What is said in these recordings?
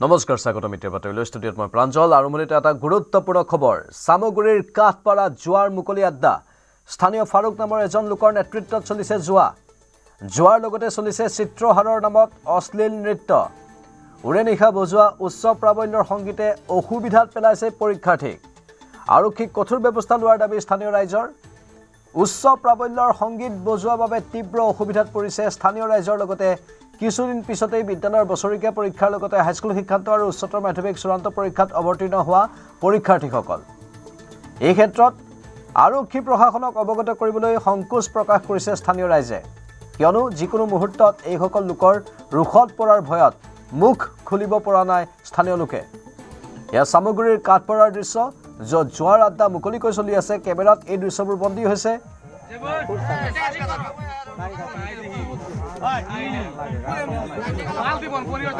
নমস্কাৰ স্বাগতম মিত্ৰ বাতৰিলৈ ষ্টুডিঅ'ত মই প্ৰাঞ্জল আৰম্ভণিতে এটা গুৰুত্বপূৰ্ণ খবৰ সামগুৰিৰ কাঠপাৰা জুৱাৰ মুকলি আড্ডা স্থানীয় ফাৰুক নামৰ এজন লোকৰ নেতৃত্বত চলিছে জুৱাৰ লগতে চলিছে চিত্ৰহাৰৰ নামত অশ্লীল নৃত্য উৰে নিশা বজোৱা উচ্চ প্ৰাবল্যৰ সংগীতে অসুবিধাত পেলাইছে পৰীক্ষাৰ্থীক আৰক্ষীক কঠোৰ ব্যৱস্থা লোৱাৰ দাবী স্থানীয় ৰাইজৰ উচ্চ প্ৰাবল্যৰ সংগীত বজোৱাৰ বাবে তীব্ৰ অসুবিধাত পৰিছে স্থানীয় ৰাইজৰ লগতে কিছুদিন পিছতেই বিদ্যালয়ৰ বছৰীয়া পৰীক্ষাৰ লগতে হাইস্কুল শিক্ষান্ত আৰু উচ্চতৰ মাধ্যমিক চূড়ান্ত পৰীক্ষাত অৱতীৰ্ণ হোৱা পৰীক্ষাৰ্থীসকল এই ক্ষেত্ৰত আৰক্ষী প্ৰশাসনক অৱগত কৰিবলৈ সংকোচ প্ৰকাশ কৰিছে স্থানীয় ৰাইজে কিয়নো যিকোনো মুহূৰ্তত এইসকল লোকৰ ৰুখত পৰাৰ ভয়ত মুখ খুলিব পৰা নাই স্থানীয় লোকে এয়া সামগুৰিৰ কাঠপাৰাৰ দৃশ্য য'ত জুৱাৰ আড্ডা মুকলিকৈ চলি আছে কেমেৰাত এই দৃশ্যবোৰ বন্দী হৈছে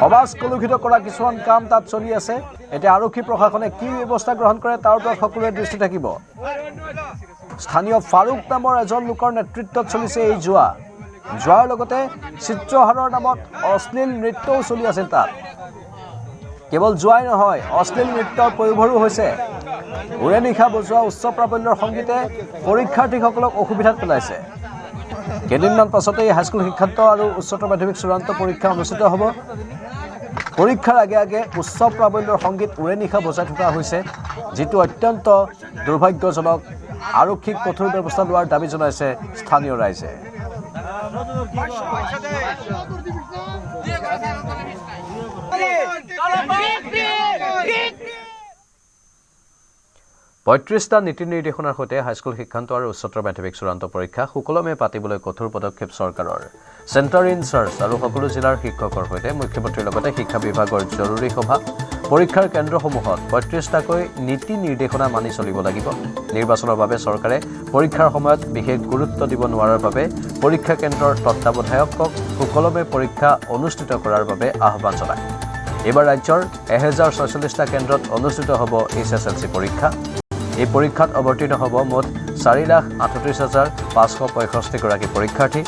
সমাজ কলুষিত কৰা কিছুমান কাম তাত চলি আছে এতিয়া আৰক্ষী প্ৰশাসনে কি ব্যৱস্থা গ্ৰহণ কৰে তাৰ ওপৰত সকলোৰে দৃষ্টি থাকিব স্থানীয় ফাৰুক নামৰ এজন লোকৰ নেতৃত্বত চলিছে এই জুৱাৰ লগতে চিত্ৰহাৰৰ নামত অশ্লীল নৃত্যও চলি আছে তাত কেৱল জুৱাই নহয় অশ্লীল নৃত্যৰ প্ৰয়োভৰো হৈছে উৰে নিশা বজোৱা উচ্চ প্ৰাবল্যৰ সংগীতে পৰীক্ষাৰ্থীসকলক অসুবিধাত পেলাইছে কেইদিনমান পাছতেই হাইস্কুল শিক্ষান্ত আৰু উচ্চতৰ মাধ্যমিক চূড়ান্ত পৰীক্ষা অনুষ্ঠিত হ'ব পৰীক্ষাৰ আগে উচ্চ প্ৰাবল্যৰ সংগীত উৰে নিশা বজাই থকা হৈছে যিটো অত্যন্ত দুৰ্ভাগ্যজনক আৰক্ষীক কঠোৰ ব্যৱস্থা লোৱাৰ দাবী জনাইছে স্থানীয় ৰাইজে পঁয়ত্ৰিশটা নীতি নিৰ্দেশনাৰ সৈতে হাইস্কুল শিক্ষান্ত আৰু উচ্চতৰ মাধ্যমিক চূড়ান্ত পৰীক্ষা সুকলমে পাতিবলৈ কঠোৰ পদক্ষেপ চৰকাৰৰ চেণ্টাৰ ইন চাৰ্জ আৰু সকলো জিলাৰ শিক্ষকৰ সৈতে মুখ্যমন্ত্ৰীৰ লগতে শিক্ষা বিভাগৰ জৰুৰী সভা পৰীক্ষাৰ কেন্দ্ৰসমূহত ৩৫টাকৈ নীতি নিৰ্দেশনা মানি চলিব লাগিব নিৰ্বাচনৰ বাবে চৰকাৰে পৰীক্ষাৰ সময়ত বিশেষ গুৰুত্ব দিব নোৱাৰাৰ বাবে পৰীক্ষা কেন্দ্ৰৰ তত্ত্বাৱধায়কক সুকলমে পৰীক্ষা অনুষ্ঠিত কৰাৰ বাবে আহ্বান জনায় এইবাৰ ৰাজ্যৰ 1046টা কেন্দ্ৰত অনুষ্ঠিত হ'ব HSLC পৰীক্ষা এই পৰীক্ষাত অৱতীৰ্ণ হ'ব মুঠ 4,38,565 গৰাকী পৰীক্ষাৰ্থী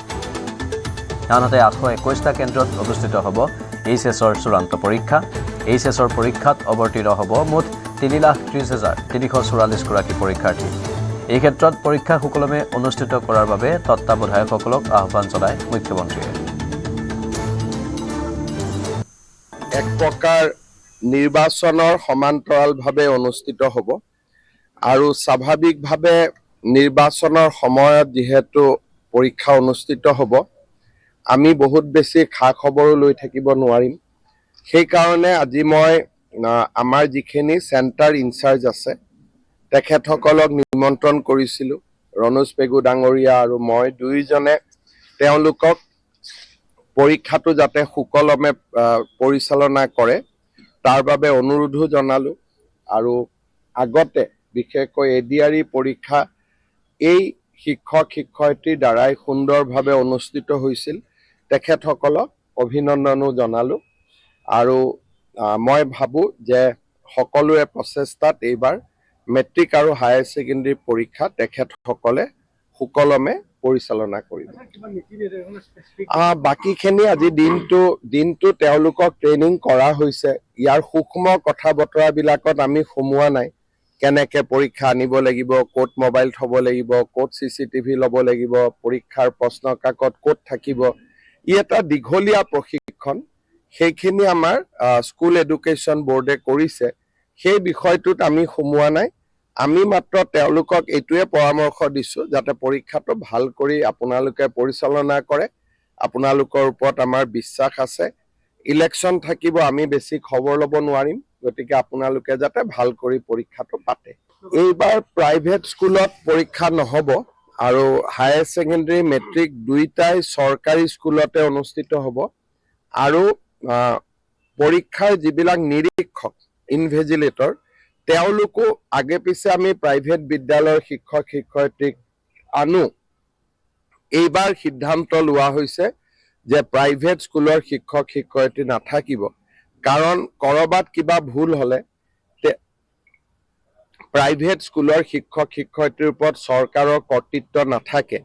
আনহাতে 821টা কেন্দ্ৰত অনুষ্ঠিত হ'ব HSৰ চূড়ান্ত পৰীক্ষা HSৰ পৰীক্ষাত অৱতীৰ্ণ হ'ব মুঠ 3,30,344 গৰাকী পৰীক্ষাৰ্থী এই ক্ষেত্ৰত পৰীক্ষা সুকলমে অনুষ্ঠিত কৰাৰ বাবে তত্ত্বাৱধায়কসকলক আহ্বান জনায় মুখ্যমন্ত্ৰীয়ে এক প্ৰকাৰ নিৰ্বাচনৰ সমান্তৰালভাৱে অনুষ্ঠিত হ'ব আৰু স্বাভাৱিকভাৱে নিৰ্বাচনৰ সময়ত যেহেতু পৰীক্ষা অনুষ্ঠিত হ'ব আমি বহুত বেছি খা খবৰো লৈ থাকিব নোৱাৰিম সেই কাৰণে আজি মই আমাৰ যিখিনি চেণ্টাৰ ইনচাৰ্জ আছে তেখেতসকলক নিমন্ত্ৰণ কৰিছিলোঁ ৰণোজ পেগু ডাঙৰীয়া আৰু মই দুইজনে তেওঁলোকক পৰীক্ষাটো যাতে সুকলমে পৰিচালনা কৰে তাৰ বাবে অনুৰোধো জনালোঁ আৰু আগতে বিশেষকৈ এডিআৰই পৰীক্ষা এই শিক্ষক শিক্ষয়িত্ৰীৰ দ্বাৰাই সুন্দৰভাৱে অনুষ্ঠিত হৈছিল তেখেতসকলক অভিনন্দনো জনালোঁ আৰু মই ভাবোঁ যে সকলোৰে প্ৰচেষ্টাত এইবাৰ মেট্ৰিক আৰু হায়াৰ ছেকেণ্ডেৰী পৰীক্ষা তেখেতসকলে সুকলমে পৰিচালনা কৰিব বাকীখিনি আজি দিনটো তেওঁলোকক ট্ৰেইনিং কৰা হৈছে ইয়াৰ সূক্ষ্ম কথা বতৰাবিলাকত আমি সোমোৱা নাই কেনেকৈ পৰীক্ষা আনিব লাগিব ক'ত মোবাইল থ'ব লাগিব ক'ত CCTV ল'ব লাগিব পৰীক্ষাৰ প্ৰশ্ন কাকত ক'ত থাকিব ই এটা দীঘলীয়া প্ৰশিক্ষণ সেইখিনি আমাৰ স্কুল এডুকেশ্যন বোৰ্ডে কৰিছে সেই বিষয়টোত আমি সোমোৱা নাই আমি মাত্ৰ তেওঁলোকক এইটোৱে পৰামৰ্শ দিছোঁ যাতে পৰীক্ষাটো ভাল কৰি আপোনালোকে পৰিচালনা কৰে আপোনালোকৰ ওপৰত আমাৰ বিশ্বাস আছে ইলেকশ্যন থাকিব আমি বেছি খবৰ ল'ব নোৱাৰিম গতিকে আপোনালোকে যাতে ভাল কৰি পৰীক্ষাটো পাতে এইবাৰ প্ৰাইভেট স্কুলত পৰীক্ষা নহ'ব আৰু হায়াৰ ছেকেণ্ডেৰী মেট্ৰিক দুইটাই চৰকাৰী স্কুলতে অনুষ্ঠিত হ'ব আৰু পৰীক্ষাৰ যিবিলাক নিৰীক্ষক ইনভেজিলেটৰ তেওঁলোকো আগে পিছে আমি প্ৰাইভেট বিদ্যালয়ৰ শিক্ষক শিক্ষয়িত্ৰীক আনো এইবাৰ সিদ্ধান্ত লোৱা হৈছে যে প্ৰাইভেট স্কুলৰ শিক্ষক শিক্ষয়িত্ৰী নাথাকিব কাৰণ কৰবাত কিবা ভুল হ'লে প্ৰাইভেট স্কুলৰ শিক্ষক শিক্ষয়িত্ৰীৰ ওপৰত চৰকাৰৰ কৰ্তৃত্ব নাথাকে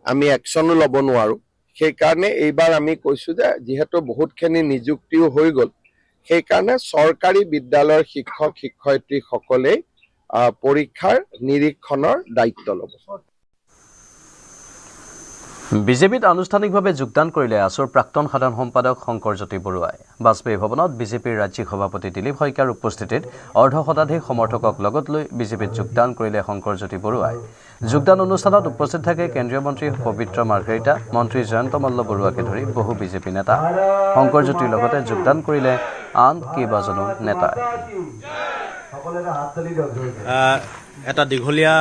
আমি একশ্যনো ল'ব নোৱাৰোঁ সেই কাৰণে এইবাৰ আমি কৈছোঁ যে যেহেতু বহুতখিনি নিযুক্তিও হৈ গ'ল সেইকাৰণে চৰকাৰী বিদ্যালয়ৰ শিক্ষক শিক্ষয়িত্ৰীসকলে পৰীক্ষাৰ নিৰীক্ষণৰ দায়িত্ব ল'ব। বিজেপিত আনুষ্ঠানিকভাৱে যোগদান কৰিলে আছুৰ প্ৰাক্তন সাধাৰণ সম্পাদক শংকৰজ্যোতি বৰুৱাই। বাজপেয়ী ভৱনত বিজেপিৰ ৰাজ্যিক সভাপতি দিলীপ শইকীয়াৰ উপস্থিতিত অৰ্ধশতাধিক সমৰ্থকক লগত লৈ বিজেপিত যোগদান কৰিলে শংকৰজ্যোতি বৰুৱাই। যোগদান অনুষ্ঠানত উপস্থিত থাকে কেন্দ্ৰীয় মন্ত্ৰী পবিত্ৰ মাৰ্ঘেৰিটা, মন্ত্ৰী জয়ন্ত মল্ল বৰুৱাকে ধৰি বহু বিজেপি নেতা। শংকৰজ্যোতিৰ লগতে যোগদান কৰিলে আন কেইবাজনো নেতাই। এটা দীঘলীয়া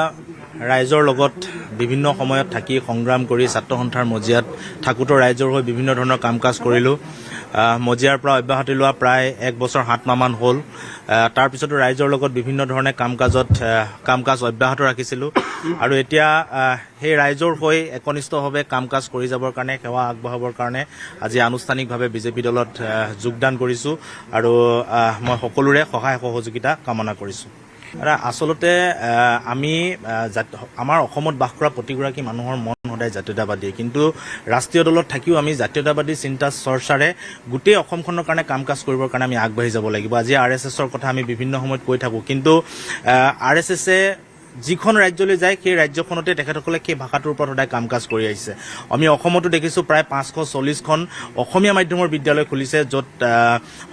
ৰাইজৰ লগত বিভিন্ন সময়ত থাকি সংগ্ৰাম কৰি ছাত্ৰ সন্থাৰ মজিয়াত থাকোঁতে ৰাইজৰ হৈ বিভিন্ন ধৰণৰ কাম কাজ কৰিলোঁ। মজিয়াৰ পৰা অব্যাহতি লোৱা প্ৰায় 1 বছৰ 7 মাহমান হ'ল। তাৰপিছতো ৰাইজৰ লগত বিভিন্ন ধৰণে কাম কাজ অব্যাহত ৰাখিছিলোঁ আৰু এতিয়া সেই ৰাইজৰ হৈ একনিষ্ঠভাৱে কাম কাজ কৰি যাবৰ কাৰণে, সেৱা আগবঢ়াবৰ কাৰণে আজি আনুষ্ঠানিকভাৱে বিজেপি দলত যোগদান কৰিছোঁ আৰু মই সকলোৰে সহায় সহযোগিতা কামনা কৰিছোঁ। আচলতে আমি আমাৰ অসমত বাস কৰা প্ৰতিগৰাকী মানুহৰ মন সদায় জাতীয়তাবাদী, কিন্তু ৰাষ্ট্ৰীয় দলত থাকিও আমি জাতীয়তাবাদী চিন্তা চৰ্চাৰে গোটেই অসমখনৰ কাৰণে কাম কাজ কৰিবৰ কাৰণে আমি আগবাঢ়ি যাব লাগিব। আজি RSSৰ কথা আমি বিভিন্ন সময়ত কৈ থাকোঁ, কিন্তু RSSে যিখন ৰাজ্যলৈ যায় সেই ৰাজ্যখনতে তেখেতসকলে সেই ভাষাটোৰ ওপৰত সদায় কাম কাজ কৰি আহিছে। আমি অসমতো দেখিছোঁ প্ৰায় 540খন অসমীয়া মাধ্যমৰ বিদ্যালয় খুলিছে, য'ত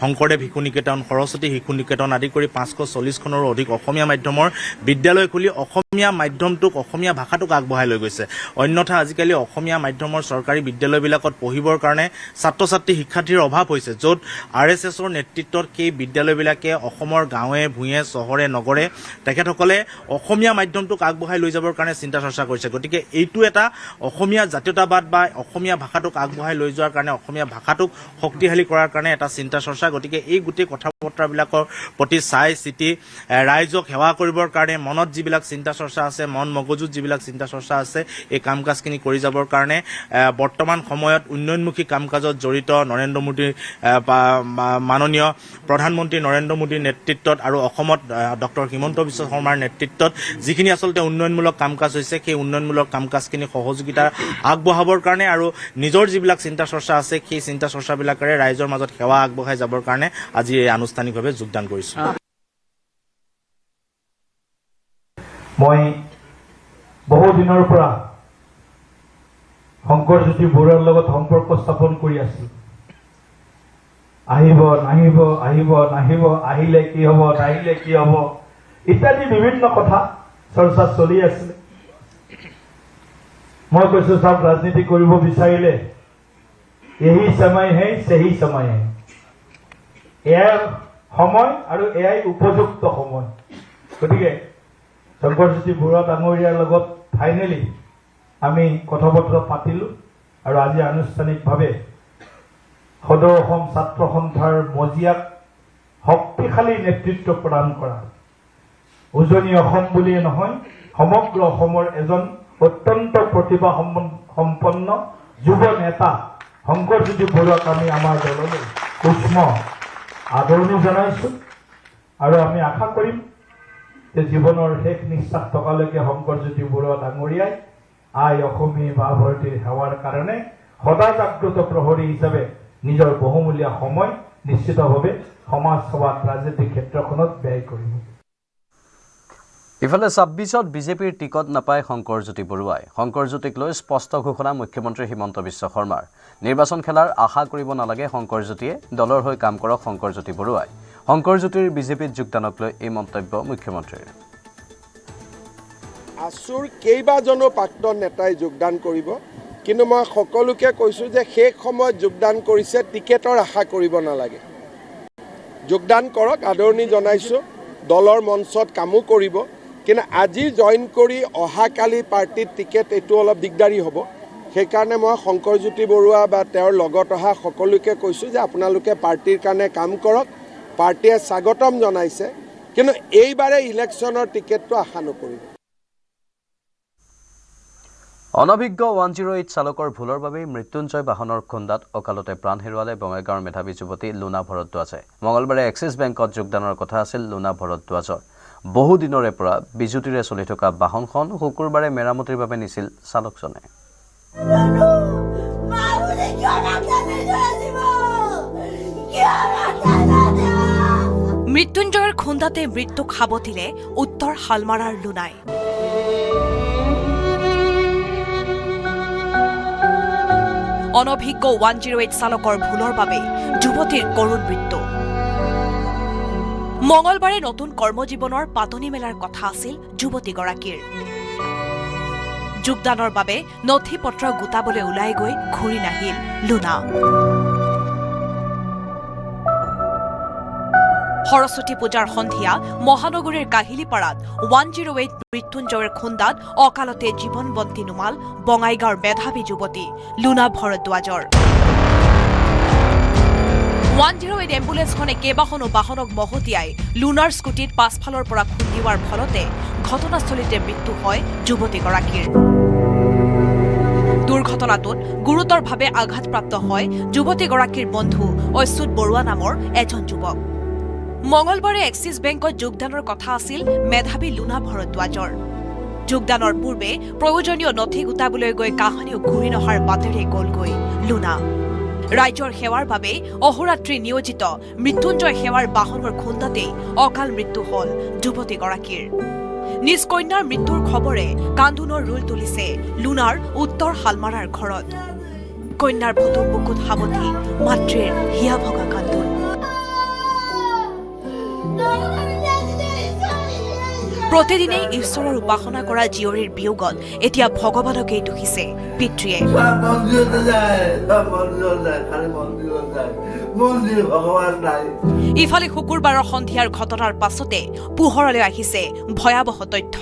শংকৰদেৱ শিশু নিকেতন, সৰস্বতী শিশু নিকেতন আদি কৰি 540খনৰো অধিক অসমীয়া মাধ্যমৰ বিদ্যালয় খুলি অসমীয়া মাধ্যমটোক, অসমীয়া ভাষাটোক আগবঢ়াই লৈ গৈছে। অন্যথা আজিকালি অসমীয়া মাধ্যমৰ চৰকাৰী বিদ্যালয়বিলাকত পঢ়িবৰ কাৰণে ছাত্ৰ ছাত্ৰী শিক্ষাৰ্থীৰ অভাৱ হৈছে, য'ত RSSৰ নেতৃত্বত সেই বিদ্যালয়বিলাকে অসমৰ গাঁৱে ভূঞে চহৰে নগৰে তেখেতসকলে অসমীয়া মাধ্যমটোক আগবঢ়াই লৈ যাবৰ কাৰণে চিন্তা চৰ্চা কৰিছে। গতিকে এইটো এটা অসমীয়া জাতীয়তাবাদ বা অসমীয়া ভাষাটোক আগবঢ়াই লৈ যোৱাৰ কাৰণে, অসমীয়া ভাষাটোক শক্তিশালী কৰাৰ কাৰণে এটা চিন্তা চৰ্চা। গতিকে এই গোটেই কথা বতৰাবিলাকৰ প্ৰতি চাই চিতি ৰাইজক সেৱা কৰিবৰ কাৰণে মনত যিবিলাক চিন্তা চৰ্চা আছে, মন মগজুত যিবিলাক চিন্তা চৰ্চা আছে, এই কাম কাজখিনি কৰি যাবৰ কাৰণে বৰ্তমান সময়ত উন্নয়নমুখী কাম কাজত জড়িত নৰেন্দ্ৰ মোদীৰ মাননীয় প্ৰধানমন্ত্ৰী নৰেন্দ্ৰ মোদীৰ নেতৃত্বত আৰু অসমত ডক্টৰ হিমন্ত বিশ্ব শৰ্মাৰ নেতৃত্বত যিখিনি আচলতে উন্নয়নমূলক কাম কাজ হৈছে, সেই উন্নয়নমূলক কাম কাজখিনি সহযোগিতা আগবঢ়াবৰ কাৰণে আৰু নিজৰ যিবিলাক চিন্তা চৰ্চা আছে, সেই চিন্তা চৰ্চাবিলাকেৰে ৰাইজৰ মাজত সেৱা আগবঢ়াই যাবৰ কাৰণে আজি এই আনুষ্ঠানিকভাৱে যোগদান কৰিছোঁ। মই বহু দিনৰ পৰা শংকৰজ্যোতি বৰুৱাৰ লগত সম্পৰ্ক স্থাপন কৰি আছোঁ। আহিব নাহিব, আহিব নাহিব, আহিলে কি হ'ব, নাহিলে কি হ'ব ইত্যাদি বিভিন্ন কথা চৰ্চা চলি আছিল। মই কৈছোঁ, চাওক, ৰাজনীতি কৰিব বিচাৰিলে এহি সময় হে সেহি সময় হে, এয়াই সময় আৰু এয়াই উপযুক্ত সময়। গতিকে শংকৰজ্যোতি বৰুৱা ডাঙৰীয়াৰ লগত ফাইনেলি আমি কথা বতৰা পাতিলোঁ আৰু আজি আনুষ্ঠানিকভাৱে সদৌ অসম ছাত্ৰ সন্থাৰ মজিয়াক শক্তিশালী নেতৃত্ব প্ৰদান কৰা, উজনি অসম বুলিয়ে নহয় সমগ্ৰ অসমৰ এজন অত্যন্ত প্ৰতিভা সম্পন্ন যুৱ নেতা শংকৰজ্যোতি বৰুৱাক আমি আমাৰ দললৈ উষ্ম আদৰণি জনাইছোঁ আৰু আমি আশা কৰিম যে জীৱনৰ শেষ নিশ্বাস থকালৈকে শংকৰজ্যোতি বৰুৱা ডাঙৰীয়াই আই অসমী বা ভাৰতীৰ সেৱাৰ কাৰণে সদা জাগ্ৰত প্ৰহৰী হিচাপে নিজৰ বহুমূলীয়া সময় নিশ্চিতভাৱে সমাজ সেৱাত ৰাজনৈতিক ক্ষেত্ৰখনত ব্যয় কৰিব। ইফালে 26ত বিজেপিৰ টিকট নাপায় শংকৰজ্যোতি বৰুৱাই। শংকৰজ্যোতিক লৈ স্পষ্ট ঘোষণা মুখ্যমন্ত্ৰী হিমন্ত বিশ্ব শৰ্মাৰ। নিৰ্বাচন খেলাৰ আশা কৰিব নালাগে শংকৰজ্যোতিয়ে, দলৰ হৈ কাম কৰক শংকৰজ্যোতি বৰুৱাই। শংকৰজ্যোতিৰ বিজেপিত যোগদানক লৈ এই মন্তব্য মুখ্যমন্ত্ৰীৰ। আছুৰ কেইবাজনো প্ৰাক্তন নেতাই যোগদান কৰিব, কিন্তু মই সকলোকে কৈছোঁ যে শেষ সময়ত যোগদান কৰিছে, টিকেটৰ আশা কৰিব নালাগে। যোগদান কৰক, আদৰণি জনাইছোঁ, দলৰ মঞ্চত কামো কৰিব, কিন্তু আজি জইন কৰি অহাকালি পাৰ্টিত টিকেট এইটো অলপ দিগদাৰী হ'ব। সেইকাৰণে মই শংকৰজ্যোতি বৰুৱা বা তেওঁৰ লগত অহা সকলোকে কৈছোঁ যে আপোনালোকে পাৰ্টিৰ কাৰণে কাম কৰক, পাৰ্টিয়ে স্বাগতম জনাইছে, কিন্তু এইবাৰে ইলেকশ্যনৰ টিকেটটো আশা নকৰিব। অনভিজ্ঞ 108 চালকৰ ভুলৰ বাবেই মৃত্যুঞ্জয় বাহনৰ খুন্দাত অকালতে প্ৰাণ হেৰুৱালে বঙাইগাঁৱৰ মেধাৱী যুৱতী লুনা ভৰদ্বাজে। মঙলবাৰে এক্সিছ বেংকত যোগদানৰ কথা আছিল লুনা ভৰদ্বাজৰ। বহুদিনৰে পৰা বিজুতিৰে চলি থকা বাহনখন শুকুৰবাৰে মেৰামতিৰ বাবে নিছিল চালকজনে। Mama, মৃত্যুঞ্জয়ৰ খুন্দাতে মৃত্যুক সাবটিলে উত্তৰ হালমাৰাৰ লুনাই। অনভিজ্ঞ 108 চালকৰ ভুলৰ বাবে যুৱতীৰ কৰুণ মৃত্যু। মঙলবাৰে নতুন কৰ্মজীৱনৰ পাতনি মেলাৰ কথা আছিল যুৱতীগৰাকীৰ। যোগদানৰ বাবে নথি পত্ৰ গোটাবলৈ ওলাই গৈ ঘূৰি নাহিল লুনা। সৰস্বতী পূজাৰ সন্ধিয়া মহানগৰীৰ কাহিলীপাৰাত 108 মৃত্যুঞ্জয়ৰ খুন্দাত অকালতে জীৱনবন্তী নুমাল বঙাইগাঁৱৰ মেধাৱী যুৱতী লুনা ভৰদ্বাজৰ। 108 এম্বুলেন্সখনে কেইবাখনো বাহনক মহতিয়াই লুনাৰ স্কুটিত পাছফালৰ পৰা খুন্দিওৱাৰ ফলতে ঘটনাস্থলীতে মৃত্যু হয় যুৱতীগৰাকীৰ। দুৰ্ঘটনাটোত গুৰুতৰভাৱে আঘাতপ্ৰাপ্ত হয় যুৱতীগৰাকীৰ বন্ধু অচ্যুত বৰুৱা নামৰ এজন যুৱক। মঙলবাৰে এক্সিছ বেংকত যোগদানৰ কথা আছিল মেধাৱী লুনা ভৰদ্বাজৰ। যোগদানৰ পূৰ্বে প্ৰয়োজনীয় নথি গোটাবলৈ গৈ কাহানিও ঘূৰি নহাৰ বাটেৰে গলগৈ লুনা। ৰাজ্যৰ সেৱাৰ বাবে অহোৰাত্ৰি নিয়োজিত মৃত্যুঞ্জয় সেৱাৰ বাহনৰ খুন্দাতেই অকাল মৃত্যু হল যুৱতীগৰাকীৰ। নিজ কন্যাৰ মৃত্যুৰ খবৰে কান্দোনৰ ৰোল তুলিছে লুনাৰ উত্তৰ হালমাৰাৰ ঘৰত। কন্যাৰ ভুতু বুকুত সাৱটি মাতৃৰ হিয়া ভগা কান্দোন। প্ৰতিদিনেই ঈশ্বৰৰ উপাসনা কৰা জীয়ৰীৰ বিয়োগত এতিয়া ভগৱানকেই দুখিছে পিতৃয়ে। ইফালে শুকুৰবাৰৰ সন্ধিয়াৰ ঘটনাৰ পাছতে পোহৰলৈ আহিছে ভয়াৱহ তথ্য।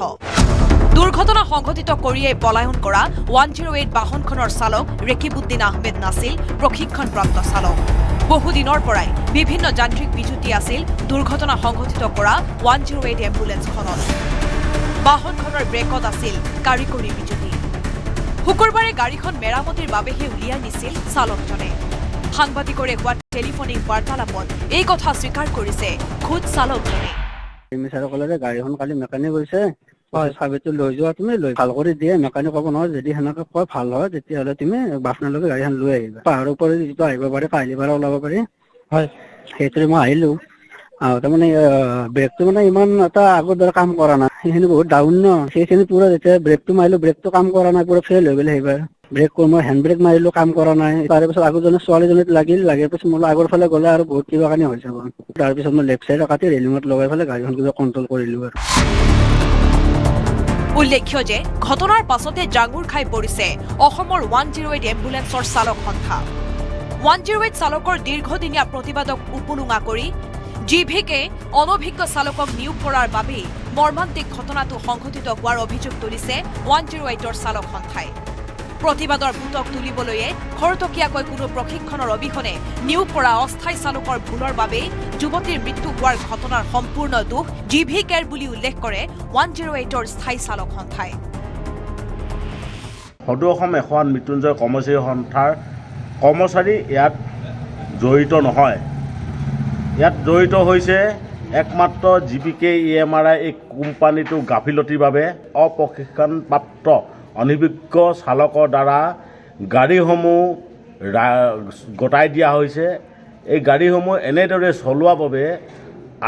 দুৰ্ঘটনা সংঘটিত কৰিয়েই পলায়ন কৰা 108 বাহনখনৰ চালক ৰেকিবুদ্দিন আহমেদ নাছিল প্ৰশিক্ষণপ্ৰাপ্ত চালক। বহুদিনৰ পৰাই বিভিন্ন যান্ত্ৰিক বিজুতি আছিল দুৰ্ঘটনা সংঘটিত কৰা 108 এম্বুলেন্সখনত। বাহনখনৰ ব্ৰেকত আছিল কাৰিকৰী বিজুতি। শুকুৰবাৰে গাড়ীখন মেৰামতিৰ বাবেহে উলিয়াই নিছিল চালকজনে। সাংবাদিকৰে হোৱা টেলিফোনিক বাৰ্তালাপত এই কথা স্বীকাৰ কৰিছে খুদ চালকজনে। গাড়ীখন কালি মেকানিক গৈছে, চাবিটো লৈ যোৱা, তুমি লৈ ভাল কৰি দিয়ে। মেকানিক ক'ব নহয়, যদি সেনেকে কয় ভাল হয় তেতিয়াহ'লে তুমি বাছনালৈকে গাড়ীখন লৈ আহিবা। পাহাৰৰ ওপৰত যিটো আহিব পাৰে কাহিলী পাৰা ওলাব পাৰি, হয় সেইটোৰে মই আহিলো। তাৰমানে ব্ৰেকটো মানে ইমান এটা আগৰ দৰে কাম কৰা নাই, সেইখিনি বহুত ডাউন ন। সেইখিনি পুৰা যেতিয়া ব্ৰেকটো মাৰিলো, ব্ৰেকটো কাম কৰা নাই, পুৰা ফেইল হৈ গ'লে সেইবাৰ। ব্ৰেক মই হেণ্ড ব্ৰেক মাৰিলো, কাম কৰা নাই। তাৰে পিছত আগৰজনে ছোৱালীজনীত লাগৰ পিছত মই আগৰ ফালে গ'লে আৰু বহুত কিবা কানি হৈ যাব। তাৰপিছত মই লেফ্ট চাইডে কাটি ৰেলিঙত লগাই পেলাই গাড়ীখন কিবা কণ্ট্ৰল কৰিলো আৰু। উল্লেখ্য যে ঘটনাৰ পাছতে জাঙুৰ খাই পৰিছে অসমৰ 108 এম্বুলেন্সৰ চালক সন্থা। 108 চালকৰ দীৰ্ঘদিনীয়া প্ৰতিবাদক উপলুঙা কৰি জিভিকে অনভিজ্ঞ চালকক নিয়োগ কৰাৰ বাবেই মৰ্মান্তিক ঘটনাটো সংঘটিত হোৱাৰ অভিযোগ তুলিছে 108ৰ চালক সন্থাই। প্ৰতিবাদৰ ভূতক তুলিবলৈয়ে খৰতকীয়াকৈ কোনো প্ৰশিক্ষণৰ অবিহনে নিয়োগ কৰা অস্থায়ী চালকৰ ভুলৰ বাবেই যুৱতীৰ মৃত্যু হোৱাৰ ঘটনাৰ সম্পূৰ্ণ দোষ জিভিকেৰ বুলি উল্লেখ কৰে 108ৰ স্থায়ী চালক সন্থাই। সদৌ অসম 108 মৃত্যুঞ্জয় কৰ্মচাৰী সন্থাৰ কৰ্মচাৰী ইয়াত জড়িত নহয়। ইয়াত জড়িত হৈছে একমাত্ৰ জিভিকে EMRI এই কোম্পানীটো গাফিলতিৰ বাবে অপ্ৰশিক্ষণপ্ৰাপ্ত অনভিজ্ঞ চালকৰ দ্বাৰা গাড়ীসমূহ গতাই দিয়া হৈছে। এই গাড়ীসমূহ এনেদৰে চলোৱাৰ বাবে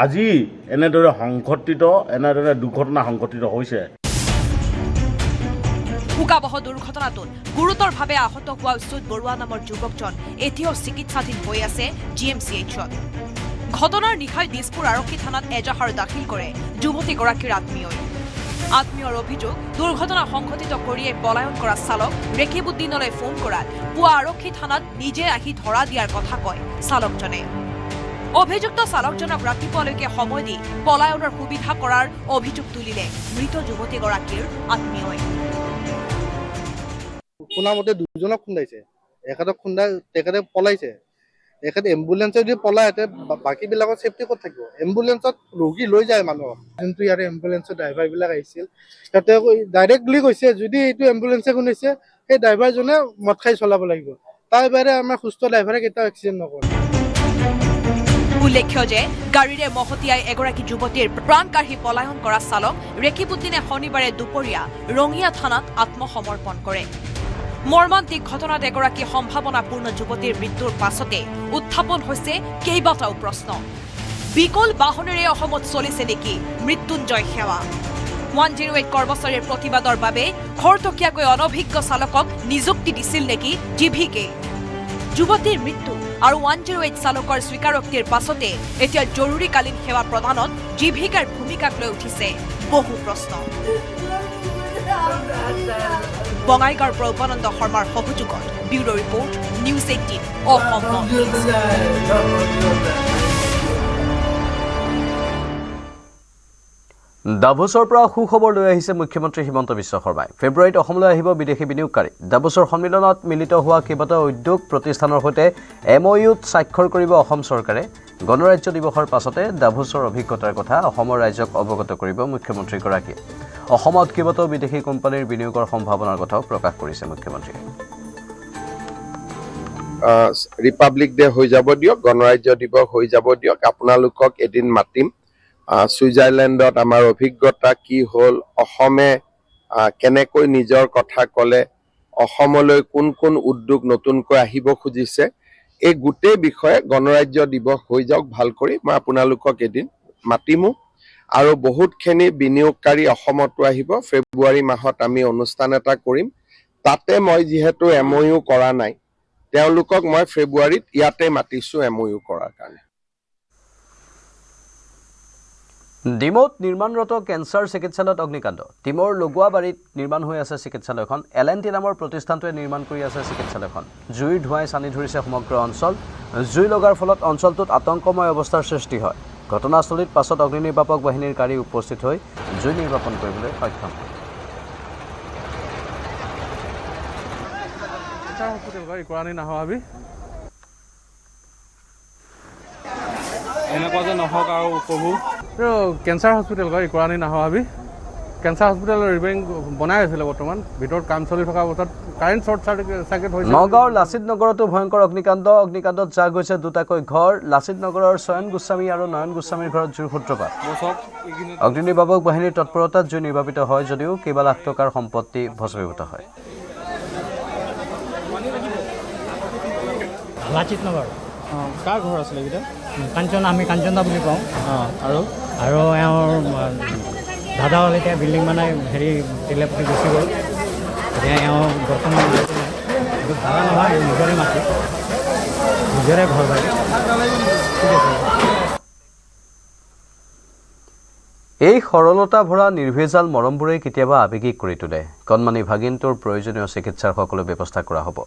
আজি এনেদৰে দুৰ্ঘটনা সংঘটিত হৈছে। শোকাবহ দুৰ্ঘটনাটোত গুৰুতৰভাৱে আহত হোৱা অচ্যুত বৰুৱা নামৰ যুৱকজন এতিয়াও চিকিৎসাধীন হৈ আছে GMCHত। ঘটনাৰ নিশাই দিছপুৰ আৰক্ষী থানাত এজাহাৰ দাখিল কৰে যুৱতীগৰাকীৰ আত্মীয়ৰ অভিযোগ, দুৰ্ঘটনা সংঘটিত কৰিয়ে পলায়ন কৰা চালক ৰেকিবুদ্দিনলৈ ফোন কৰাত পুৱা আৰক্ষী থানাত নিজে আহি ধৰা দিয়াৰ কথা কয় চালকজনে। অভিযুক্ত চালকজনক ৰাতিপুৱালৈকে সময় দি পলায়নৰ সুবিধা কৰাৰ অভিযোগ তুলিলে মৃত যুৱতীগৰাকীৰ আত্মীয়ই। শুনামতে দুজনক খুন্দাইছে, এখেতক খুন্দাই তেখেতে পলাইছে। এখেতে এম্বুলেন্সে যদি পলাই বাকীবিলাকৰ চেফটি ক'ত থাকিব? এম্বুলেন্সত ৰোগী লৈ যায় মানুহক। যোনটো ইয়াৰে এম্বুলেন্সৰ ড্ৰাইভাৰবিলাক আহিছিল সিহঁতে ডাইৰেক্টলি কৈছে যদি এইটো এম্বুলেন্সে খুন্দাইছে সেই ড্ৰাইভাৰজনে মদ খাই চলাব লাগিব। তাৰ বাহিৰে আমাৰ সুস্থ ড্ৰাইভাৰে কেতিয়াও এক্সিডেণ্ট নকৰে। উল্লেখ্য যে গাড়ীৰে মহতিয়াই এগৰাকী যুৱতীৰ প্ৰাণ কাঢ়ি পলায়ন কৰা চালক ৰেকিবুদ্দিনে শনিবাৰে দুপৰীয়া ৰঙিয়া থানাত আত্মসমৰ্পণ কৰে। মৰ্মান্তিক ঘটনাত এগৰাকী সম্ভাৱনাপূৰ্ণ যুৱতীৰ মৃত্যুৰ পাছতে উত্থাপন হৈছে কেইবাটাও প্ৰশ্ন। বিকল বাহনেৰে অসমত চলিছে নেকি মৃত্যুঞ্জয় সেৱা 108 কৰ্মচাৰীৰ প্ৰতিবাদৰ বাবে খৰতকীয়াকৈ অনভিজ্ঞ চালকক নিযুক্তি দিছিল নেকি জিভিকে যুৱতীৰ মৃত্যু আৰু 108 চালকৰ স্বীকাৰোক্তিৰ পাছতে এতিয়া জৰুৰীকালীন সেৱা প্ৰদানত জিভিকাৰ ভূমিকাক লৈ উঠিছে বহু প্ৰশ্ন বঙাইগাঁৱৰ পৰা উপানন্দ শৰ্মাৰ সহযোগত ব্যুৰো ৰিপৰ্ট নিউজ 18 অসম ডাভোছৰ পৰা সুখবৰ লৈ আহিছে মুখ্যমন্ত্ৰী হিমন্ত বিশ্ব শৰ্মাই ফেব্ৰুৱাৰীত অসমলৈ আহিব বিদেশী বিনিয়োগকাৰী ডাভোছৰ সন্মিলনত মিলিত হোৱা কেইবাটাও উদ্যোগ প্ৰতিষ্ঠানৰ সৈতে MOUত স্বাক্ষৰ কৰিব অসম চৰকাৰে গণৰাজ্য দিৱসৰ পাছতে ডাভোছৰ অভিজ্ঞতাৰ কথা অসমৰ ৰাইজক অৱগত কৰিব মুখ্যমন্ত্ৰীগৰাকীয়ে অসমত কেইবাটাও বিদেশী কোম্পানীৰ বিনিয়োগৰ সম্ভাৱনাৰ কথাও প্ৰকাশ কৰিছে মুখ্যমন্ত্ৰীয়ে ৰিপাব্লিক ডে হৈ যাব দিয়ক গণৰাজ্য দিৱস হৈ যাব দিয়ক আপোনালোকক এদিন মাতিম ছুইজাৰলেণ্ডত আমাৰ অভিজ্ঞতা কি হ'ল অসমে কেনেকৈ নিজৰ কথা ক'লে অসমলৈ কোন কোন উদ্যোগ নতুনকৈ আহিব খুজিছে এই গোটেই বিষয়ে গণৰাজ্য দিৱস হৈ যাওক ভাল কৰি মই আপোনালোকক এদিন মাতিমো আৰু বহুতখিনি বিনিয়োগকাৰী অসমতো আহিব ফেব্ৰুৱাৰী মাহত আমি অনুষ্ঠান এটা কৰিম তাতে মই যিহেতু MOU কৰা নাই তেওঁলোকক মই ফেব্ৰুৱাৰীত ইয়াতে মাতিছো MOU কৰাৰ কাৰণে ডিমৌত নিৰ্মাণৰত কেঞ্চাৰ চিকিৎসালয়ত অগ্নিকাণ্ড ডিমৌৰ লগোৱাবাৰীত নিৰ্মাণ হৈ আছে চিকিৎসালয়খন LNT নামৰ প্ৰতিষ্ঠানটোৱে নিৰ্মাণ কৰি আছে চিকিৎসালয়খন জুইৰ ধোঁৱাই চানি ধৰিছে সমগ্ৰ অঞ্চল জুই লগাৰ ফলত অঞ্চলটোত আতংকময় অৱস্থাৰ সৃষ্টি হয় ঘটনাস্থলীত পাছত অগ্নিনিৰ্বাপক বাহিনীৰ গাড়ী উপস্থিত হৈ জুই নিৰ্বাপন কৰিবলৈ সক্ষম হয় এনেকুৱা যে নহওক আৰু প্ৰভু কেঞ্চাৰ হস্পিটেল কয় ইকৰাণী নাহোৱাবি কেঞ্চাৰ হস্পিটেলৰ ৰিপেয়াৰিং বনাই আছিলে বৰ্তমান ভিতৰত কাম চলি থকা অৱস্থাত কাৰেণ্ট শ্বৰ্ট চাৰ্কিট হৈছে নগাঁৱৰ লাচিত নগৰতো ভয়ংকৰ অগ্নিকাণ্ডত জাগ হৈছে দুটাকৈ ঘৰ লাচিত নগৰৰ চয়ন গোস্বামী আৰু নয়ন গোস্বামীৰ ঘৰত জুইৰ সূত্ৰপাত অগ্নিনিৰ্বাপক বাহিনীৰ তৎপৰতাত জুই নিৰ্বাপিত হয় যদিও কেইবা লাখ টকাৰ সম্পত্তি ভস্মীভূত হয় লাচিত নগৰ কাৰ ঘৰ আছিলে এইকেইটা আমি কাঞ্চনদা বুলি কওঁ আৰু এওঁৰ দাদা হ'ল এতিয়া বিল্ডিং মানে টিলেপতি গুচি গ'ল এতিয়া এওঁ বৰ্তমান দাদা নহয় নিজৰে মাটি নিজৰে ঘৰ বাৰী ঠিক আছে এই সৰলতা ভৰা নিৰ্ভেজাল মৰমবোৰে কেতিয়াবা আৱেগিক কৰি তোলে কণমানি ভাগিনটোৰ প্ৰয়োজনীয় চিকিৎসাৰ সকলো ব্যৱস্থা কৰা হ'ব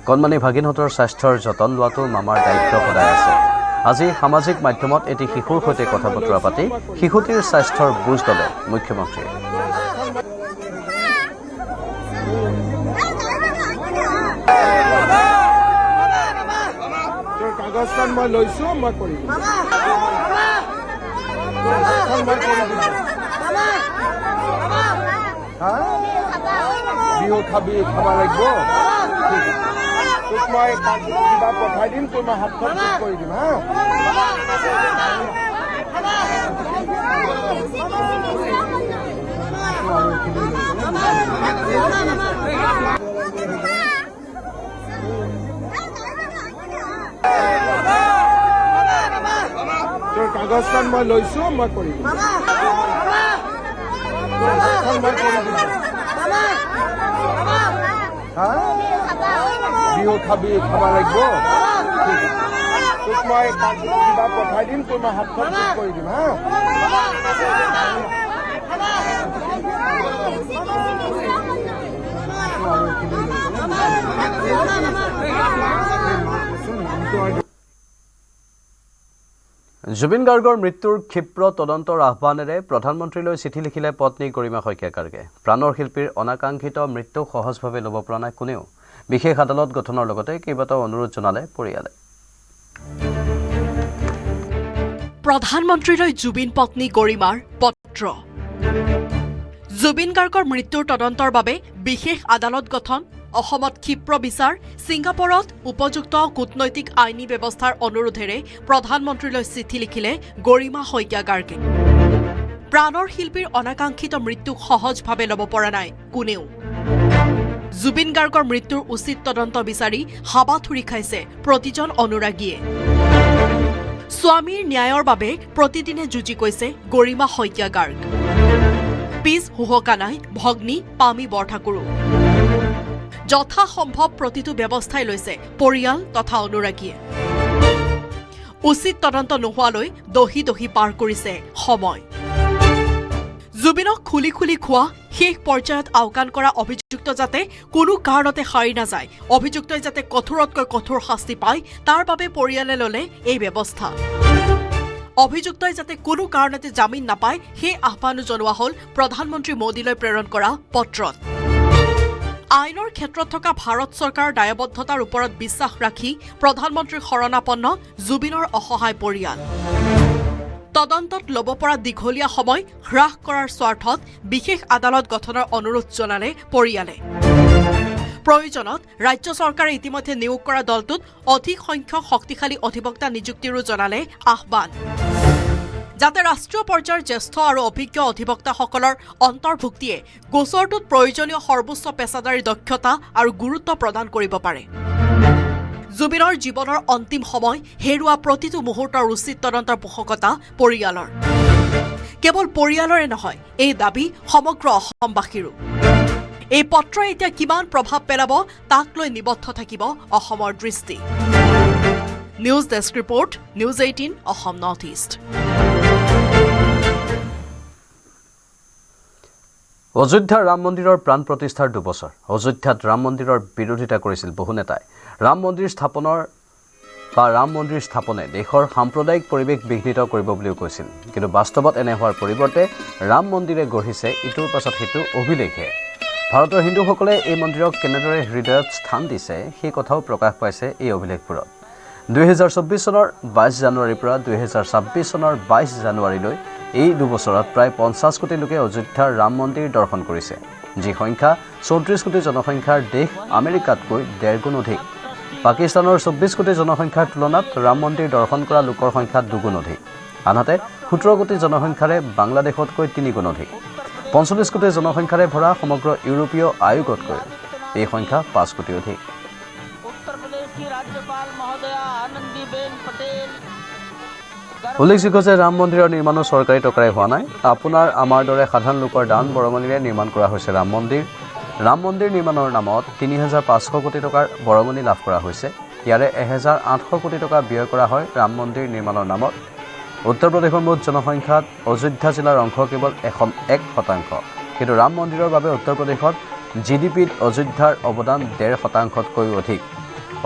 কণমানি ভাগিনহঁতৰ স্বাস্থ্যৰ যতন লোৱাটো মামাৰ দায়িত্ব সদায় আছে আজি সামাজিক মাধ্যমত এটি শিশুৰ সৈতে কথা বতৰা পাতি শিশুটিৰ স্বাস্থ্যৰ বুজ ল'লে মুখ্যমন্ত্ৰীয়ে কাগজখন মই লৈছো মই কৰিম বিহু খাব লাগিব তোক মই কিবা পঠাই দিম তোৰ মই হাতখন ঠিক কৰি দিম হা তোৰ কাগজখন মই লৈছো মই কৰিম বিহু খাব লাগিব তোক মই কিবা পঠাই দিম তোৰ মই হাতখন ঠিক কৰি দিম হা জুবিন গাৰ্গৰ মৃত্যুৰ ক্ষিপ্ৰ তদন্তৰ আহ্বানেৰে প্ৰধানমন্ত্ৰীলৈ চিঠি লিখিলে পত্নী গৰিমা শইকীয়া গাৰ্গে প্ৰাণৰ শিল্পীৰ অনাকাংক্ষিত মৃত্যুক সহজভাৱে ল'ব পৰা নাই কোনেও বিশেষ আদালত গঠনৰ লগতে কেইবাটাও অনুৰোধ জনালে পৰিয়ালে প্ৰধানমন্ত্ৰীলৈ জুবিন পত্নী গৰিমাৰ পত্ৰ জুবিন গাৰ্গৰ মৃত্যুৰ তদন্তৰ বাবে বিশেষ আদালত গঠন অসমত ক্ষিপ্ৰ বিচাৰ ছিংগাপুৰত উপযুক্ত কূটনৈতিক আইনী ব্যৱস্থাৰ অনুৰোধেৰে প্ৰধানমন্ত্ৰীলৈ চিঠি লিখিলে গৰিমা শইকীয়া গাৰ্গে প্ৰাণৰ শিল্পীৰ অনাকাংক্ষিত মৃত্যুক সহজভাৱে ল'ব পৰা নাই কোনেও জুবিন গাৰ্গৰ মৃত্যুৰ উচিত তদন্ত বিচাৰি হাবাথুৰি খাইছে প্ৰতিজন অনুৰাগীয়ে স্বামীৰ ন্যায়ৰ বাবে প্ৰতিদিনে যুঁজি গৈছে গৰিমা শইকীয়া গাৰ্গ। পিছ হুহকা নাই ভগ্নী পামী বৰঠাকুৰো। যথাসম্ভৱ প্ৰতিটো ব্যৱস্থাই লৈছে পৰিয়াল তথা অনুৰাগীয়ে। উচিত তদন্ত নোহোৱালৈ দহি দহি পাৰ কৰিছে সময়। জুবিনক খুলি খুলি খোৱা, শেষ পৰ্যায়ত আওকাণ কৰা অভিযুক্ত যাতে কোনো কাৰণতে সাৰি নাযায়, অভিযুক্তই যাতে কঠোৰতকৈ কঠোৰ শাস্তি পায়, তাৰ বাবে পৰিয়ালে ল'লে এই ব্যৱস্থা। অভিযুক্তই যাতে কোনো কাৰণতে জামিন নাপায় সেই আহ্বানো জনোৱা হ'ল প্ৰধানমন্ত্ৰী মোদীলৈ প্ৰেৰণ কৰা পত্ৰত। আইনৰ ক্ষেত্ৰত থকা ভাৰত চৰকাৰৰ দায়বদ্ধতাৰ ওপৰত বিশ্বাস ৰাখি প্ৰধানমন্ত্ৰীৰ শৰণাপন্ন জুবিনৰ অসহায় পৰিয়াল। তদন্তত ল'ব পৰা দীঘলীয়া সময় হ্ৰাস কৰাৰ স্বাৰ্থত বিশেষ আদালত গঠনৰ অনুৰোধ জনালে পৰিয়ালে। প্ৰয়োজনত ৰাজ্য চৰকাৰে ইতিমধ্যে নিয়োগ কৰা দলটোত অধিক সংখ্যক শক্তিশালী অধিবক্তা নিযুক্তিৰো জনালে আহ্বান। যাতে ৰাষ্ট্ৰীয় পৰ্যায়ৰ জ্যেষ্ঠ আৰু অভিজ্ঞ অধিবক্তাসকলৰ অন্তৰ্ভুক্তিয়ে গোচৰটোত প্ৰয়োজনীয় সৰ্বোচ্চ পেছাদাৰী দক্ষতা আৰু গুৰুত্ব প্ৰদান কৰিব পাৰে। জুবিনৰ জীৱনৰ অন্তিম সময় হেৰুৱা প্ৰতিটো মুহূৰ্তৰ উচিত তদন্তৰ পোষকতা পৰিয়ালৰ। কেৱল পৰিয়ালৰে নহয়, এই দাবী সমগ্ৰ অসমবাসীৰো। এই পত্ৰই এতিয়া কিমান প্ৰভাৱ পেলাব তাক লৈ নিবদ্ধ থাকিব অসমৰ দৃষ্টি। News desk report, news 18 Assam north east. অযোধ্যাৰ ৰাম মন্দিৰৰ প্ৰাণ প্ৰতিষ্ঠাৰ 2 বছৰ। অযোধ্যাত ৰাম মন্দিৰৰ বিৰোধিতা কৰিছিল বহু নেতাই। ৰাম মন্দিৰ স্থাপনে দেশৰ সাম্প্ৰদায়িক পৰিৱেশ বিঘ্নিত কৰিব বুলিও কৈছিল। কিন্তু বাস্তৱত এনে হোৱাৰ পৰিৱৰ্তে ৰাম মন্দিৰে গঢ়িছে ইটোৰ পাছত সিটো অভিলেখে। ভাৰতৰ হিন্দুসকলে এই মন্দিৰক কেনেদৰে হৃদয়ত স্থান দিছে সেই কথাও প্ৰকাশ পাইছে এই অভিলেখবোৰত। 2024 চনৰ 22 জানুৱাৰীৰ পৰা 2026 চনৰ 22 জানুৱাৰীলৈ এই 2 বছৰত প্ৰায় 50 কোটি লোকে অযোধ্যাৰ ৰাম মন্দিৰ দৰ্শন কৰিছে, যি সংখ্যা 34 কোটি জনসংখ্যাৰ দেশ আমেৰিকাতকৈ 1.5 গুণ অধিক। পাকিস্তানৰ 24 কোটি জনসংখ্যাৰ তুলনাত ৰাম মন্দিৰ দৰ্শন কৰা লোকৰ সংখ্যা 2 গুণ অধিক। আনহাতে 17 কোটি জনসংখ্যাৰে বাংলাদেশতকৈ 3 গুণ অধিক। 45 কোটি জনসংখ্যাৰে ভৰা সমগ্ৰ ইউৰোপীয় আয়োগতকৈ এই সংখ্যা 5 কোটি অধিক। উল্লেখযোগ্য যে ৰাম মন্দিৰৰ নিৰ্মাণো চৰকাৰী টকাৰে হোৱা নাই। আপোনাৰ আমাৰ দৰে সাধাৰণ লোকৰ দান বৰঙণিৰে নিৰ্মাণ কৰা হৈছে ৰাম মন্দিৰ। ৰাম মন্দিৰ নিৰ্মাণৰ নামত 3,500 কোটি টকাৰ বৰঙণি লাভ কৰা হৈছে। ইয়াৰে 1,800 কোটি টকা ব্যয় কৰা হয় ৰাম মন্দিৰ নিৰ্মাণৰ নামত। উত্তৰ প্ৰদেশৰ মুঠ জনসংখ্যাত অযোধ্যা জিলাৰ অংশ কেৱল 1%, কিন্তু ৰাম মন্দিৰৰ বাবে উত্তৰ প্ৰদেশত GDPত অযোধ্যাৰ অৱদান 1.5%তকৈও অধিক।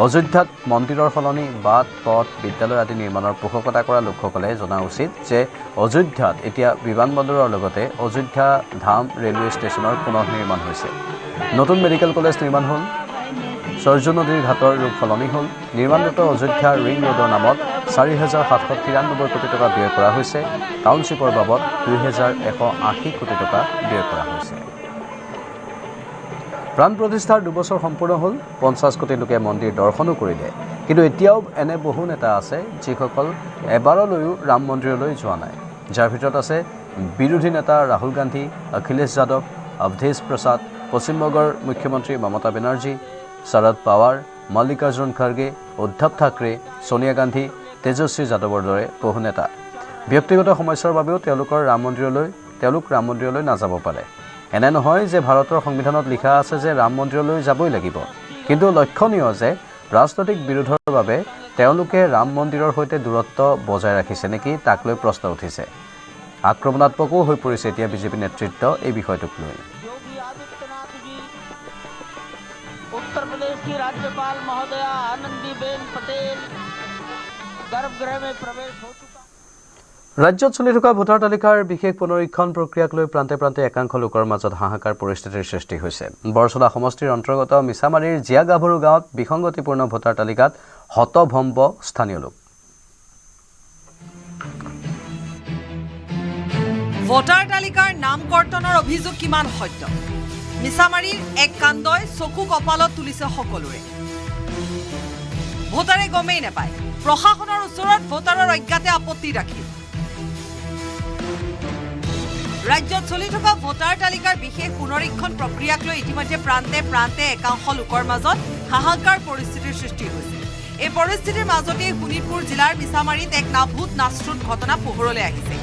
অযোধ্যাত মন্দিৰৰ সলনি বাট, পথ, বিদ্যালয় আদি নিৰ্মাণৰ পোষকতা কৰা লোকসকলে জনা উচিত যে অযোধ্যাত এতিয়া বিমানবন্দৰৰ লগতে অযোধ্যা ধাম ৰেলৱে ষ্টেচনৰ পুনৰ নিৰ্মাণ হৈছে। নতুন মেডিকেল কলেজ নিৰ্মাণ হ'ল। সৰজু নদীৰ ঘাটৰ ৰূপ সলনি হ'ল। নিৰ্মাণৰত অযোধ্যা ৰিং ৰোডৰ নামত 4,793 কোটি টকা ব্যয় কৰা হৈছে। টাউনশ্বিপৰ বাবদ 2,180 কোটি টকা ব্যয় কৰা হৈছে। প্ৰাণ প্ৰতিষ্ঠাৰ 2 বছৰ সম্পূৰ্ণ হ'ল। 50 কোটি লোকে মন্দিৰ দৰ্শনো কৰিলে। কিন্তু এতিয়াও এনে বহু নেতা আছে যিসকল এবাৰলৈও ৰাম মন্দিৰলৈ যোৱা নাই। যাৰ ভিতৰত আছে বিৰোধী নেতা ৰাহুল গান্ধী, অখিলেশ যাদৱ, অৱধেশ প্ৰসাদ, পশ্চিমবংগৰ মুখ্যমন্ত্ৰী মমতা বেনাৰ্জী, শৰদ পাৱাৰ, মল্লিকাৰ্জুন খাৰ্গে, উদ্ধৱ ঠাকৰে, সোনিয়া গান্ধী, তেজস্বী যাদৱৰ দৰে বহু নেতা। ব্যক্তিগত সমস্যাৰ বাবেও তেওঁলোক ৰাম মন্দিৰলৈ নাযাব পাৰে। এনে নহয় যে ভাৰতৰ সংবিধানত লিখা আছে যে ৰাম মন্দিৰলৈ যাবই লাগিব। কিন্তু লক্ষণীয় যে ৰাজনৈতিক বিৰোধৰ বাবে তেওঁলোকে ৰাম মন্দিৰৰ সৈতে দূৰত্ব বজাই ৰাখিছে নেকি তাক লৈ প্ৰশ্ন উঠিছে। আক্ৰমণাত্মকো হৈ পৰিছে এতিয়া বিজেপি নেতৃত্ব এই বিষয়টোক লৈ। उत्तर प्रदेश की राज्यपाल महोदया आनंदीबेन पटेल गर्भगृह में प्रवेश हो चुका। ৰাজ্যত চলি থকা ভোটাৰ তালিকাৰ বিশেষ পুনৰীক্ষণ প্ৰক্ৰিয়াক লৈ প্ৰান্তে প্ৰান্তে একাংশ লোকৰ মাজত হাহাকাৰ পৰিস্থিতিৰ সৃষ্টি হৈছে। বৰছলা সমষ্টিৰ অন্তৰ্গত মিছামাৰীৰ জিয়াগাভৰু গাঁৱত বিসংগতিপূৰ্ণ ভোটাৰ তালিকাত হতভম্ব স্থানীয় লোক। ভোটাৰ তালিকাৰ নাম কৰ্তনৰ অভিযোগ কিমান সত্য? মিছামাৰীৰ এক কাণ্ডই চকু কপালত তুলিছে সকলোৰে। ভোটাৰে গমেই নাপায়, প্ৰশাসনৰ ওচৰত ভোটাৰৰ অজ্ঞাতে আপত্তি ৰাখিল। ৰাজ্যত চলি থকা ভোটাৰ তালিকাৰ বিশেষ পুনৰীক্ষণ প্ৰক্ৰিয়াক লৈ ইতিমধ্যে প্ৰান্তে প্ৰান্তে একাংশ লোকৰ মাজত হাহাকাৰ পৰিস্থিতিৰ সৃষ্টি হৈছে। এই পৰিস্থিতিৰ মাজতে শোণিতপুৰ জিলাৰ মিছামাৰীত এক নাভূত নাশ্ৰুত ঘটনা পোহৰলৈ আহিছে।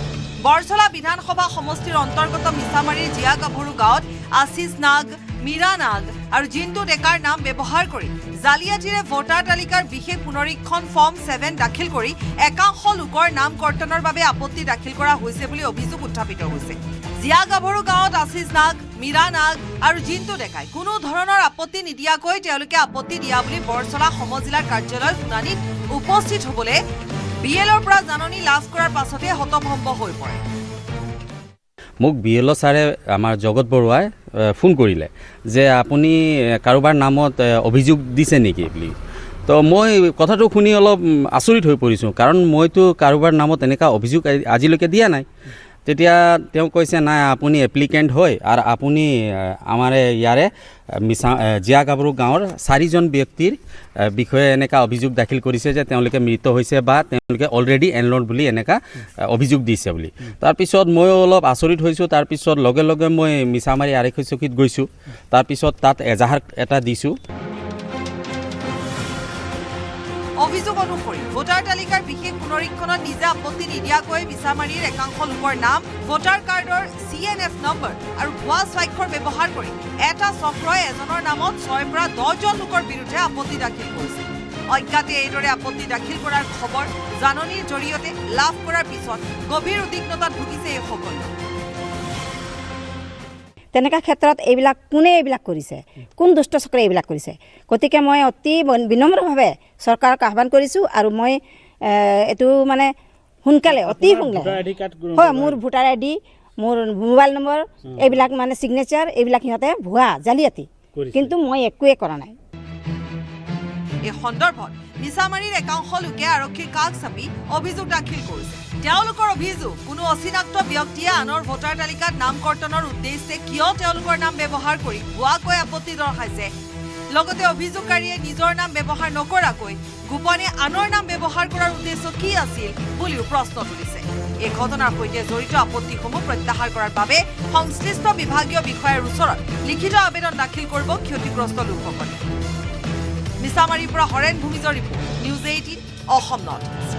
বৰছলা বিধানসভা সমষ্টিৰ অন্তৰ্গত মিছামাৰীৰ জিয়া গাভৰু গাঁৱত আশিষ নাগ, মীৰা নাগ আৰু জিন্তু ডেকাৰ নাম ব্যৱহাৰ কৰি জালিয়াতিৰে ভোটাৰ তালিকাৰ বিশেষ পুনৰীক্ষণ ফৰ্ম 7 দাখিল কৰি একাংশ লোকৰ নাম কৰ্তনৰ বাবে আপত্তি দাখিল কৰা হৈছে বুলি অভিযোগ উত্থাপিত হৈছে। জিয়া গাভৰু গাঁৱত আশিষ নাগ, মীৰা নাগ আৰু জিন্তু ডেকাই কোনো ধৰণৰ আপত্তি নিদিয়াকৈ তেওঁলোকে আপত্তি দিয়া বুলি বৰছলা সমজিলাৰ কাৰ্যালয় শুনানিত উপস্থিত হ'বলৈ বিএলৰ পৰা জাননী লাভ কৰাৰ পাছতে হতভম্ব হৈ পৰে। মোক বিএলঅ ছাৰে আমাৰ জগত বৰুৱাই ফোন কৰিলে যে আপুনি কাৰোবাৰ নামত অভিযোগ দিছে নেকি বুলি। তো মই কথাটো শুনি অলপ আচৰিত হৈ পৰিছোঁ, কাৰণ মইতো কাৰোবাৰ নামত এনেকুৱা অভিযোগ আজিলৈকে দিয়া নাই। তেতিয়া তেওঁ কৈছে নাই আপুনি এপ্লিকেণ্ট হয় আৰু আপুনি আমাৰ ইয়াৰে জিয়া গাভৰু গাঁৱৰ 4জন ব্যক্তিৰ বিষয়ে এনেকুৱা অভিযোগ দাখিল কৰিছে যে তেওঁলোকে মৃত হৈছে বা তেওঁলোকে অলৰেডি এনলৰ্ড বুলি এনেকুৱা অভিযোগ দিছে বুলি। তাৰপিছত ময়ো অলপ আচৰিত হৈছোঁ। তাৰপিছত লগে লগে মই মিছামাৰী আৰক্ষী চকীত গৈছোঁ। তাৰপিছত তাত এজাহাৰ এটা দিছোঁ। অভিযোগ অনুসৰি ভোটাৰ তালিকাৰ বিশেষ পুনৰীক্ষণত নিজে আপত্তি নিদিয়াকৈ মিছামাৰীৰ একাংশ লোকৰ নাম, ভোটাৰ কাৰ্ডৰ CNF নম্বৰ আৰু ভুৱা স্বাক্ষৰ ব্যৱহাৰ কৰি এটা চক্ৰই এজনৰ নামত 6 পৰা 10জন লোকৰ বিৰুদ্ধে আপত্তি দাখিল কৰিছে। অজ্ঞাতে এইদৰে আপত্তি দাখিল কৰাৰ খবৰ জাননীৰ জৰিয়তে লাভ কৰাৰ পিছত গভীৰ উদ্বিগ্নতাত ভুগিছে এইসকল লোক। তেনেকুৱা ক্ষেত্ৰত এইবিলাক কোনে এইবিলাক কৰিছে, কোন দুষ্ট চক্ৰে এইবিলাক কৰিছে। গতিকে মই অতি বিনম্ৰভাৱে চৰকাৰক আহ্বান কৰিছোঁ আৰু মই এইটো মানে সোনকালে অতি সোনকালে হয় মোৰ ভোটাৰ ID, মোৰ মোবাইল নম্বৰ এইবিলাক মানে ছিগনেচাৰ এইবিলাক সিহঁতে ভুৱা জালিয়াতি, কিন্তু মই একোৱে কৰা নাই। এই সন্দৰ্ভত মিছামাৰীৰ একাংশ লোকে আৰক্ষীৰ কাষ চাপি অভিযোগ দাখিল কৰিছে। তেওঁলোকৰ অভিযোগ কোনো অচিনাক্ত ব্যক্তিয়ে আনৰ ভোটাৰ তালিকাত নাম কৰ্তনৰ উদ্দেশ্যে কিয় তেওঁলোকৰ নাম ব্যৱহাৰ কৰি ভুৱাকৈ আপত্তি দৰ্শাইছে। লগতে অভিযোগকাৰীয়ে নিজৰ নাম ব্যৱহাৰ নকৰাকৈ গোপনে আনৰ নাম ব্যৱহাৰ কৰাৰ উদ্দেশ্য কি আছিল বুলিও প্ৰশ্ন তুলিছে। এই ঘটনাৰ সৈতে জড়িত আপত্তিসমূহ প্ৰত্যাহাৰ কৰাৰ বাবে সংশ্লিষ্ট বিভাগীয় বিষয়াৰ ওচৰত লিখিত আবেদন দাখিল কৰিব ক্ষতিগ্ৰস্ত লোকসকলে। মিছামাৰীৰ পৰা হৰেণ ভূমিজৰ report, news 18 Assam north east.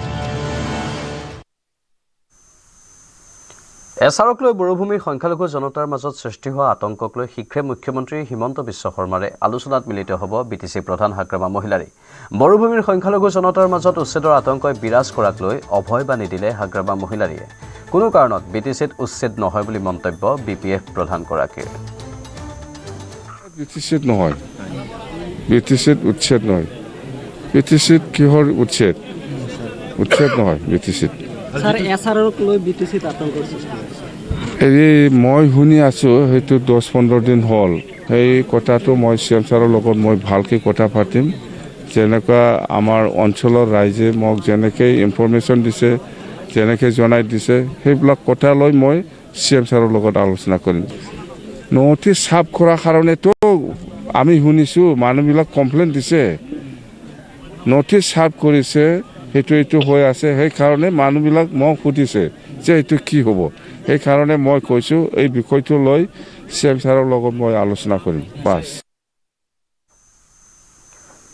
এছাৰক লৈ মৰুভূমিৰ সংখ্যালঘু জনতাৰ মাজত সৃষ্টি হোৱা আতংকক লৈ শীঘ্ৰে মুখ্যমন্ত্ৰী হিমন্ত বিশ্ব শৰ্মাৰে আলোচনাত মিলিত হ'ব BTC প্ৰধান হাগ্ৰামা মহিলাৰী। মৰুভূমিৰ সংখ্যালঘু জনতাৰ মাজত উচ্ছেদৰ আতংকই বিৰাজ কৰাক লৈ অভয় বাণী দিলে হাগ্ৰামা মহিলাৰীয়ে। কোনো কাৰণত BTCত উচ্ছেদ নহয় বুলি মন্তব্য BPF প্ৰধানগৰাকীৰ। BTCত নহয়, BTCত উচ্ছেদ নহয়। BTCত কিহৰ উচ্ছেদ? উচ্ছেদ নহয় BTCত। হেৰি মই শুনি আছোঁ সেইটো 10-15 দিন হ'ল। সেই কথাটো মই CM ছাৰৰ লগত মই ভালকৈ কথা পাতিম। যেনেকুৱা আমাৰ অঞ্চলৰ ৰাইজে মোক যেনেকৈ ইনফৰমেশ্যন দিছে, যেনেকৈ জনাই দিছে, সেইবিলাক কথা লৈ মই CM ছাৰৰ লগত আলোচনা কৰিম। নথ ইষ্ট চাফ কৰাৰ কাৰণেতো আমি শুনিছোঁ মানুহবিলাক কমপ্লেইন দিছে, নথ ইষ্ট চাফ কৰিছে, সেইটো হৈ আছে। সেইকাৰণে মানুহবিলাক মোক সুধিছে যে এইটো কি হ'ব। সেইকাৰণে মই কৈছোঁ এই বিষয়টো লৈ CM ছাৰৰ লগত মই আলোচনা কৰিম। বাছ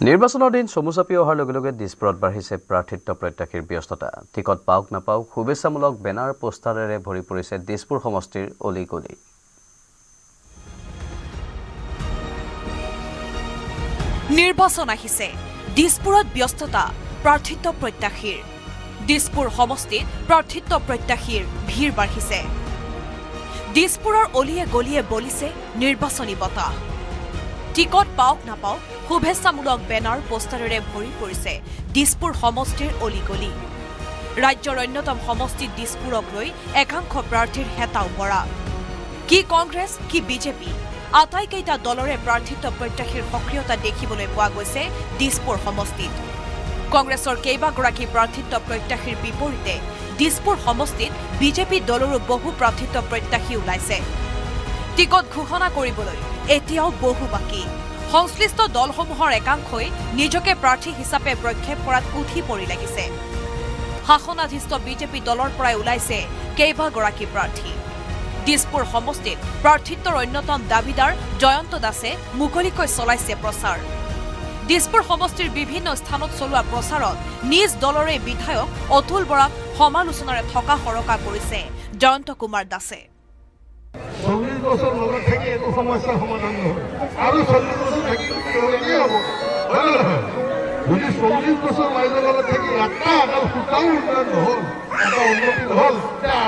নিৰ্বাচনৰ দিন চমু চাপি অহাৰ লগে লগে দিছপুৰত বাঢ়িছে প্ৰাৰ্থিত্ব প্ৰত্যাশীৰ ব্যস্ততা। টিকট পাওক নাপাওক শুভেচ্ছামূলক বেনাৰ পোষ্টাৰেৰে ভৰি পৰিছে দিছপুৰ সমষ্টিৰ অলি গলি। নিৰ্বাচন আহিছে, দিছপুৰত ব্যস্ততা প্ৰাৰ্থিত্ব প্ৰত্যাশীৰ। দিছপুৰ সমষ্টিত প্ৰাৰ্থিত্ব প্ৰত্যাশীৰ ভিৰ বাঢ়িছে। দিছপুৰৰ অলিয়ে গলিয়ে বলিছে নিৰ্বাচনী বতাহ। টিকট পাওক নাপাওক শুভেচ্ছামূলক বেনাৰ পোষ্টাৰেৰে ভৰি পৰিছে দিছপুৰ সমষ্টিৰ অলি গলি। ৰাজ্যৰ অন্যতম সমষ্টি দিছপুৰক লৈ একাংশ প্ৰাৰ্থীৰ হেতা ওপৰা। কি কংগ্ৰেছ কি বিজেপি আটাইকেইটা দলৰে প্ৰাৰ্থিত্ব প্ৰত্যাশীৰ সক্ৰিয়তা দেখিবলৈ পোৱা গৈছে দিছপুৰ সমষ্টিত। কংগ্ৰেছৰ কেইবাগৰাকী প্ৰাৰ্থিত্ব প্ৰত্যাশীৰ বিপৰীতে দিছপুৰ সমষ্টিত বিজেপি দলৰো বহু প্ৰাৰ্থিত্ব প্ৰত্যাশী ওলাইছে। টিকট ঘোষণা কৰিবলৈ এতিয়াও বহু বাকী। সংশ্লিষ্ট দলসমূহৰ একাংশই নিজকে প্ৰাৰ্থী হিচাপে প্ৰক্ষেপ কৰাত উঠি পৰি লাগিছে। শাসনাধীষ্ঠ বিজেপি দলৰ পৰাই ওলাইছে কেইবাগৰাকী প্ৰাৰ্থী। দিছপুৰ সমষ্টিত প্ৰাৰ্থিত্বৰ অন্যতম দাবীদাৰ জয়ন্ত দাসে মুকলিকৈ চলাইছে প্ৰচাৰ। দিছপুৰ সমষ্টিৰ বিভিন্ন স্থানত চলোৱা প্ৰচাৰত নিজ দলৰে বিধায়ক অতুল বৰাক সমালোচনাৰে থকা সৰকা কৰিছে জয়ন্ত কুমাৰ দাসে। 40 বছৰ লগত থাকি একো সমস্যাৰ সমাধান নহয় আৰু 40 বছৰ থাকি কি হ'ব হয় নহয় যদি 40 বছৰ ৰাইজৰ লগত থাকি এটা আদাল সূতাও উন্নয়ন নহ'ল এটা উন্নতি নহ'ল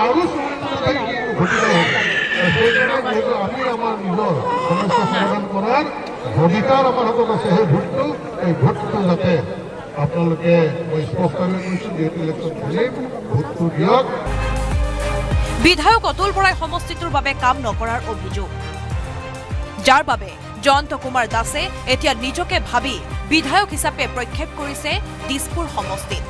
আৰু 40 বছৰ থাকি কি ঘটিব সেইকাৰণে যিহেতু আমি আমাৰ নিজৰ সমস্যা সমাধান কৰাৰ অধিকাৰ আমাৰ হাতত আছে এই ভোটটো যাতে আপোনালোকে মই স্পষ্টভাৱে কৈছোঁ যিহেতু ইলেকশ্যন খেলিম ভোটটো দিয়ক। বিধায়ক অতুল বৰাই সমষ্টিটোৰ বাবে কাম নকৰাৰ অভিযোগ, যাৰ বাবে জয়ন্ত কুমাৰ দাসে এতিয়া নিজকে ভাবি বিধায়ক হিচাপে প্ৰক্ষেপ কৰিছে দিছপুৰ সমষ্টিত।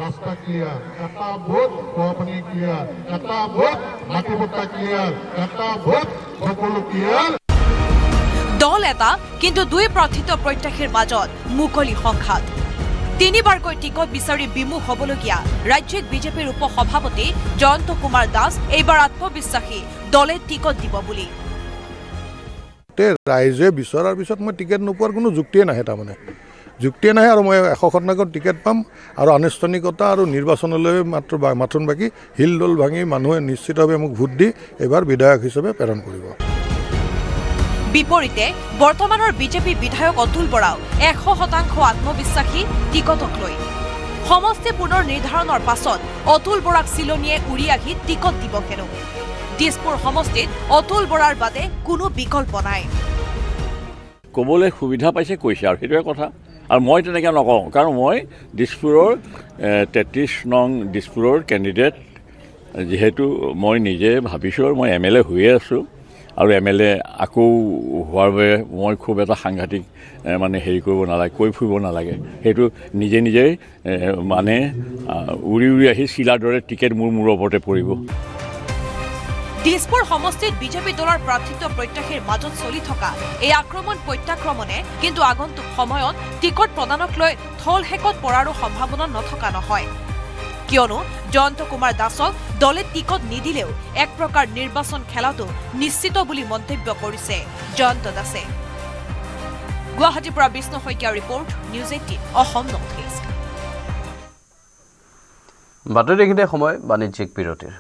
ৰাস্তা ক্লিয়াৰ, এটা ভোট খোৱাপানী ক্লিয়াৰ, এটা ভোট মাটি বটা ক্লিয়াৰ, এটা ভোট সকলো ক্লিয়াৰ। দল এটা কিন্তু দুই প্ৰাৰ্থিত প্ৰত্যাশীৰ মাজত মুকলি সংঘাত। তিনিবাৰকৈ টিকট বিচাৰি বিমুখ হ'বলগীয়া ৰাজ্যিক বিজেপিৰ উপ সভাপতি জয়ন্ত কুমাৰ দাস এইবাৰ আত্মবিশ্বাসী দলে টিকট দিব বুলি। ৰাইজে বিচৰাৰ পিছত মই টিকেট নোপোৱাৰ কোনো যুক্তিয়ে নাহে, তাৰমানে যুক্তিয়ে নাহে আৰু মই 100% টিকেট পাম আৰু আনুষ্ঠানিকতা আৰু নিৰ্বাচনলৈ মাথোন বাকী হিল দল ভাঙি মানুহে নিশ্চিতভাৱে মোক ভোট দি এইবাৰ বিধায়ক হিচাপে প্ৰেৰণ কৰিব। বিপৰীতে বৰ্তমানৰ বিজেপি বিধায়ক অতুল বৰাও 100% আত্মবিশ্বাসী টিকটক লৈ। সমষ্টি পুনৰ নিৰ্ধাৰণৰ পাছত অতুল বৰাক চিলনীয়ে উৰি আহি টিকট দিব কেনো? দিছপুৰ সমষ্টিত অতুল বৰাৰ বাদে কোনো বিকল্প নাই। ক'বলৈ সুবিধা পাইছে কৈছে আৰু সেইটোৱে কথা। আৰু মই তেনেকৈ নকওঁ, কাৰণ মই দিছপুৰৰ 33 নং দিছপুৰৰ কেণ্ডিডেট, যিহেতু মই নিজে ভাবিছোঁ আৰু মই MLA হৈয়ে আছোঁ আৰু MLA আকৌ হোৱাৰ বাবে মই খুব এটা সাংঘাতিক মানে হেৰি কৰিব নালাগে, কৈ ফুৰিব নালাগে, সেইটো নিজে নিজেই মানে উৰি উৰি আহি চিলাৰ দৰে টিকেট মোৰ ওপৰতে পৰিব। দিছপুৰ সমষ্টিত বিজেপি দলৰ প্ৰাৰ্থিত প্ৰত্যাশীৰ মাজত চলি থকা এই আক্ৰমণ প্ৰত্যাক্ৰমণে কিন্তু আগন্তুক সময়ত টিকট প্ৰদানক লৈ থল হেকত পৰাৰো সম্ভাৱনা নথকা নহয়, কিয়নো জয়ন্ত কুমাৰ দাসক দলে টিকট নিদিলেও এক প্ৰকাৰ নিৰ্বাচন খেলাটো নিশ্চিত বুলি মন্তব্য কৰিছে জয়ন্ত দাসে। গুৱাহাটীৰ পৰা বিষ্ণু শইকীয়াৰ report, news 18 Assam north east. বাতৰি দেখিতে সময় বাণিজ্যিক বিৰতিৰ।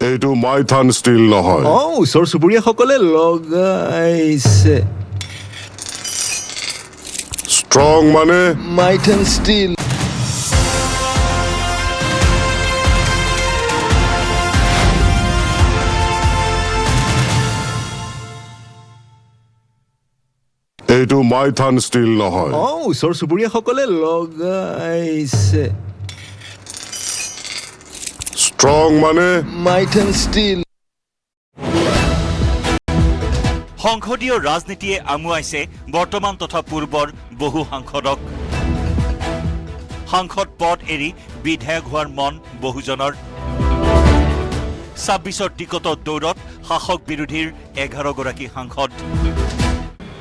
এইটো মাইথান ষ্টীল নহয়, ওচৰ চুবুৰীয়াসকলে লগাইছে। ষ্ট্ৰং মানে মাইথান ষ্টীল। এইটো মাইথান ষ্টীল নহয়, ওচৰ চুবুৰীয়াসকলে লগাইছে। ষ্ট্ৰং মানে মাইথান ষ্টীল। সংসদীয় ৰাজনীতিয়ে আমুৱাইছে বৰ্তমান তথা পূৰ্বৰ বহু সাংসদক। সাংসদ পদ এৰি বিধায়ক হোৱাৰ মন বহুজনৰ। 26ৰ টিকটৰ দৌৰত শাসক বিৰোধীৰ 11 গৰাকী সাংসদ।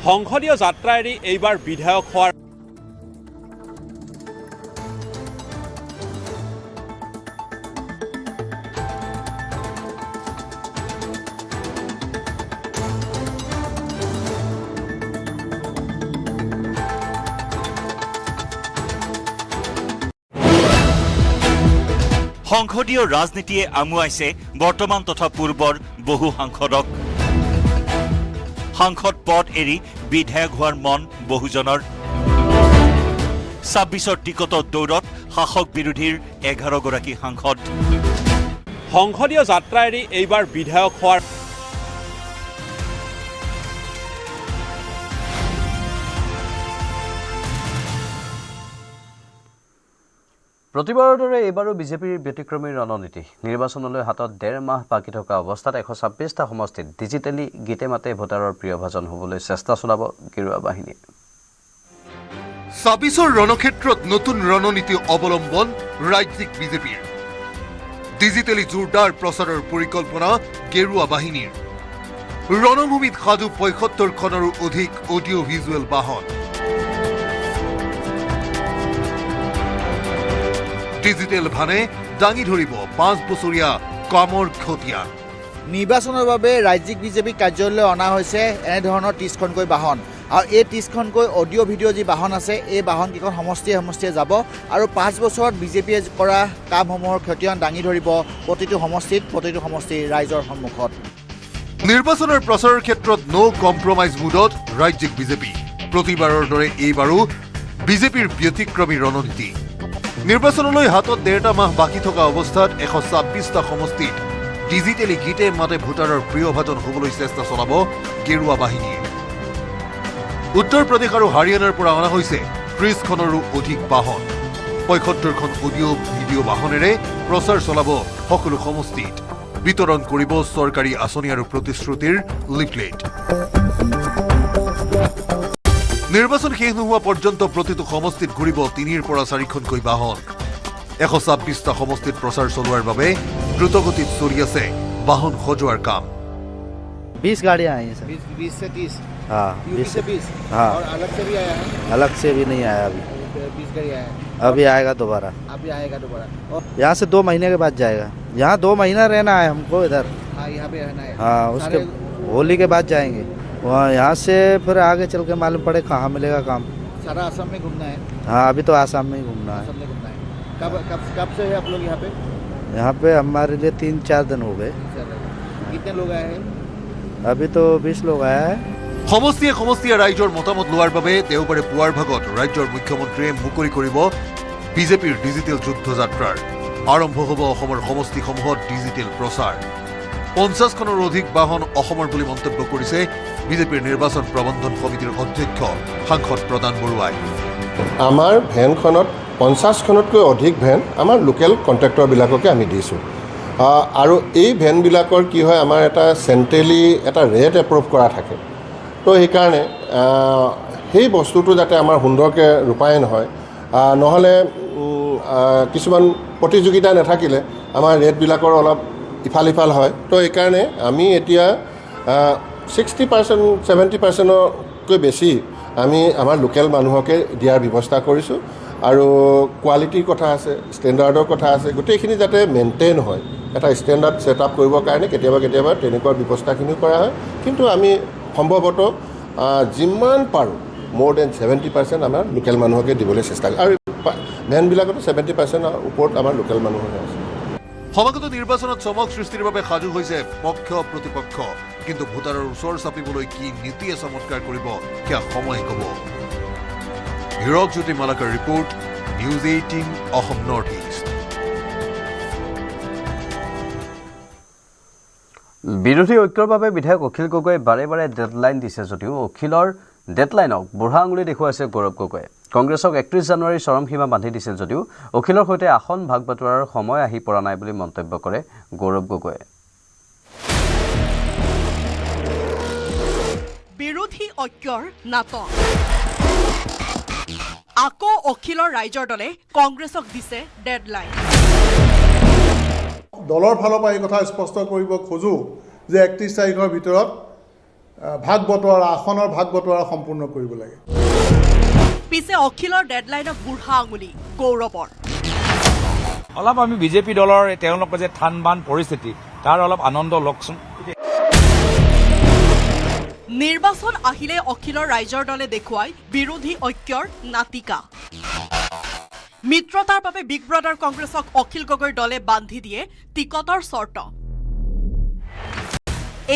সংসদীয় যাত্ৰা এৰি এইবাৰ বিধায়ক হোৱাৰ সংসদীয় ৰাজনীতিয়ে আমুৱাইছে বৰ্তমান তথা পূৰ্বৰ বহু সাংসদক। সাংসদ পদ এৰি বিধায়ক হোৱাৰ মন বহুজনৰ। 26ৰ টিকটৰ দৌৰত শাসক বিৰোধীৰ 11 গৰাকী সাংসদ। সংসদীয় যাত্ৰা এৰি এইবাৰ বিধায়ক হোৱাৰ প্ৰতিবাৰৰ দৰে এইবাৰো বিজেপিৰ ব্যতিক্ৰমী ৰণনীতি। নিৰ্বাচনলৈ হাতত 1.5 মাহ বাকী থকা অৱস্থাত 126টা সমষ্টিত ডিজিটেলি গীতে মাতে ভোটাৰৰ প্ৰিয়ভাজন হ'বলৈ চেষ্টা চলাব গেৰুৱা বাহিনীয়ে। 26ৰ ৰণক্ষেত্ৰত নতুন ৰণনীতি অৱলম্বন ৰাজ্যিক বিজেপিৰ। ডিজিটেলি জোৰদাৰ প্ৰচাৰৰ পৰিকল্পনা গেৰুৱা বাহিনীৰ। ৰণভূমিত সাজু ৭৫খনৰো অধিক অডিঅ' ভিজুৱেল বাহন। ডিজিটেল ভানে দাঙি ধৰিব 5 বছৰীয়া কামৰ খতিয়ান। নিৰ্বাচনৰ বাবে ৰাজ্যিক বিজেপি কাৰ্যালয়লৈ অনা হৈছে এনেধৰণৰ 30খনকৈ বাহন আৰু এই 30খনকৈ অডিঅ' ভিডিঅ' যি বাহন আছে এই বাহনকেইখন সমষ্টিয়ে যাব আৰু 5 বছৰত বিজেপিয়ে কৰা কামসমূহৰ ক্ষতিয়ন দাঙি ধৰিব প্ৰতিটো সমষ্টিৰ ৰাইজৰ সন্মুখত। নিৰ্বাচনৰ প্ৰচাৰৰ ক্ষেত্ৰত ন' কম্প্ৰমাইজ মুডত ৰাজ্যিক বিজেপি। প্ৰতিবাৰৰ দৰে এইবাৰো বিজেপিৰ ব্যতিক্ৰমী ৰণনীতি। নিৰ্বাচনলৈ হাতত 1.5 মাহ বাকী থকা অৱস্থাত 126টা সমষ্টিত ডিজিটেলি গীতে মাতে ভোটাৰৰ প্ৰিয়ভাজন হ'বলৈ চেষ্টা চলাব গেৰুৱা বাহিনীয়ে। উত্তৰ প্ৰদেশ আৰু হাৰিয়ানাৰ পৰা অনা হৈছে 30খনৰো অধিক বাহন। 75খন অডিঅ' ভিডিঅ' বাহনেৰে প্ৰচাৰ চলাব সকলো সমষ্টিত। বিতৰণ কৰিব চৰকাৰী আঁচনি আৰু প্ৰতিশ্ৰুতিৰ লিফলেট। নিৰ্বাচন শেষ নোহোৱা পৰ্যন্ত প্ৰতিটো সমষ্টিত ঘূৰিব 3ৰ পৰা 4খনকৈ বাহন। 126টা সমষ্টিত প্ৰচাৰ চলোৱাৰ বাবে দ্ৰুতগতিত চলি আছে বাহন সজোৱাৰ কাম। 20 गाड़ियाँ आई हैं सर। 20 से 30। हाँ 20 से 20। हाँ और अलग से भी आया है? अलग से भी नहीं आया अभी। 20 गाड़ी आया है। अभी आएगा दोबारा। अभी आएगा दोबारा। यहाँ से 2 महीने के बाद जाएगा। यहाँ 2 महीना रहना है हमको इधर। हाँ यहाँ पे रहना है। हाँ उसके होली के बाद जाएंगे। वहाँ यहाँ से फिर आगे चल के मालूम पड़े कहाँ मिलेगा काम। सारा आसाम में घूमना है। हाँ अभी तो आसाम में ही घूमना है। कब से है आप लोग यहाँ पे? यहाँ पे हमारे लिए 3-4 दिन हो गए। कितने लोग आए हैं? अभी तो 20 लोग आया है। সমষ্টিয়ে ৰাইজৰ মতামত লোৱাৰ বাবে দেওবাৰে পুৱাৰ ভাগত ৰাজ্যৰ মুখ্যমন্ত্ৰীয়ে মুকলি কৰিব বিজেপিৰ ডিজিটেল যুদ্ধযাত্ৰাৰ। আৰম্ভ হ'ব অসমৰ সমষ্টিসমূহত ডিজিটেল প্ৰচাৰ। 50খনৰ অধিক বাহন অসমৰ বুলি মন্তব্য কৰিছে বিজেপিৰ নিৰ্বাচন প্ৰবন্ধন সমিতিৰ অধ্যক্ষ সাংসদ প্ৰদান বৰুৱাই। আমাৰ ভেনখনত 50খনতকৈ অধিক ভেন আমাৰ লোকেল কণ্ট্ৰেক্টৰবিলাককে আমি দিছোঁ আৰু এই ভেনবিলাকৰ কি হয় আমাৰ এটা চেণ্ট্ৰেলি এটা ৰেট এপ্ৰুভ কৰা থাকে। তো সেইকাৰণে সেই বস্তুটো যাতে আমাৰ সুন্দৰকৈ ৰূপায়ণ হয় নহ'লে কিছুমান প্ৰতিযোগিতা নাথাকিলে আমাৰ ৰেটবিলাকৰ অলপ ইফাল সিফাল হয়। তো সেইকাৰণে আমি এতিয়া 60% 70%তকৈ বেছি আমি আমাৰ লোকেল মানুহকে দিয়াৰ ব্যৱস্থা কৰিছোঁ আৰু কোৱালিটিৰ কথা আছে, ষ্টেণ্ডাৰ্ডৰ কথা আছে, গোটেইখিনি যাতে মেইনটেইন হয়। এটা ষ্টেণ্ডাৰ্ড ছেট আপ কৰিবৰ কাৰণে কেতিয়াবা তেনেকুৱা ব্যৱস্থাখিনিও কৰা হয়। কিন্তু আমি সম্ভৱতঃ যিমান পাৰোঁ মোৰ দেন 70% আমাৰ লোকেল মানুহকে দিবলৈ চেষ্টা কৰোঁ আৰু ভেনবিলাকতো 70%ৰ ওপৰত আমাৰ লোকেল মানুহহে আছে। সমাগত নিৰ্বাচনত চমক সৃষ্টিৰ বাবে সাজু হৈছে পক্ষ প্ৰতিপক্ষ। কিন্তু ভোটাৰৰ ওচৰ চাপিবলৈ কি নীতিয়ে চমৎকাৰ কৰিব সেয়া সময়ে ক'ব। Hirakjyoti Malakar report, news 18 Assam north east. বিৰোধী ঐক্যৰ বাবে বিধায়ক অখিল গগৈয়ে বাৰে বাৰে ডেডলাইন দিছে যদিও অখিলৰ ডেডলাইনক বুঢ়া আঙুলি দেখুৱাইছে গৌৰৱ গগৈয়ে। কংগ্ৰেছক 31 জানুৱাৰীৰ চৰম সীমা বান্ধি দিছিল যদিও অখিলৰ সৈতে আসন ভাগ বাটোৱাৰাৰ সময় আহি পৰা নাই বুলি মন্তব্য কৰে গৌৰৱ গগৈয়ে। বিৰোধী ঐক্যৰ নাটক। আকৌ অখিলৰ ৰাইজৰ দলে কংগ্ৰেছক দিছে ডেডলাইন। দলৰ ফালৰ পৰা এই কথা স্পষ্ট কৰিব খোজোঁ যে 31 তাৰিখৰ ভিতৰত আসনৰ ভাগ বটোৱাৰা সম্পূৰ্ণ কৰিব লাগে। পিছে অখিলৰ ডেডলাইনক বুঢ়া আঙুলি গৌৰৱৰ। অলপ আমি বিজেপি দলৰ তেওঁলোকৰ যে থান বান পৰিস্থিতি তাৰ অলপ আনন্দ লওকচোন। নিৰ্বাচন আহিলে অখিলৰ ৰাইজৰ দলে দেখুৱাই বিৰোধী ঐক্যৰ নাটিকা। মিত্ৰতাৰ বাবে বিগ ব্ৰাদাৰ কংগ্ৰেছক অখিল গগৈৰ দলে বান্ধি দিয়ে টিকটৰ চৰ্ত।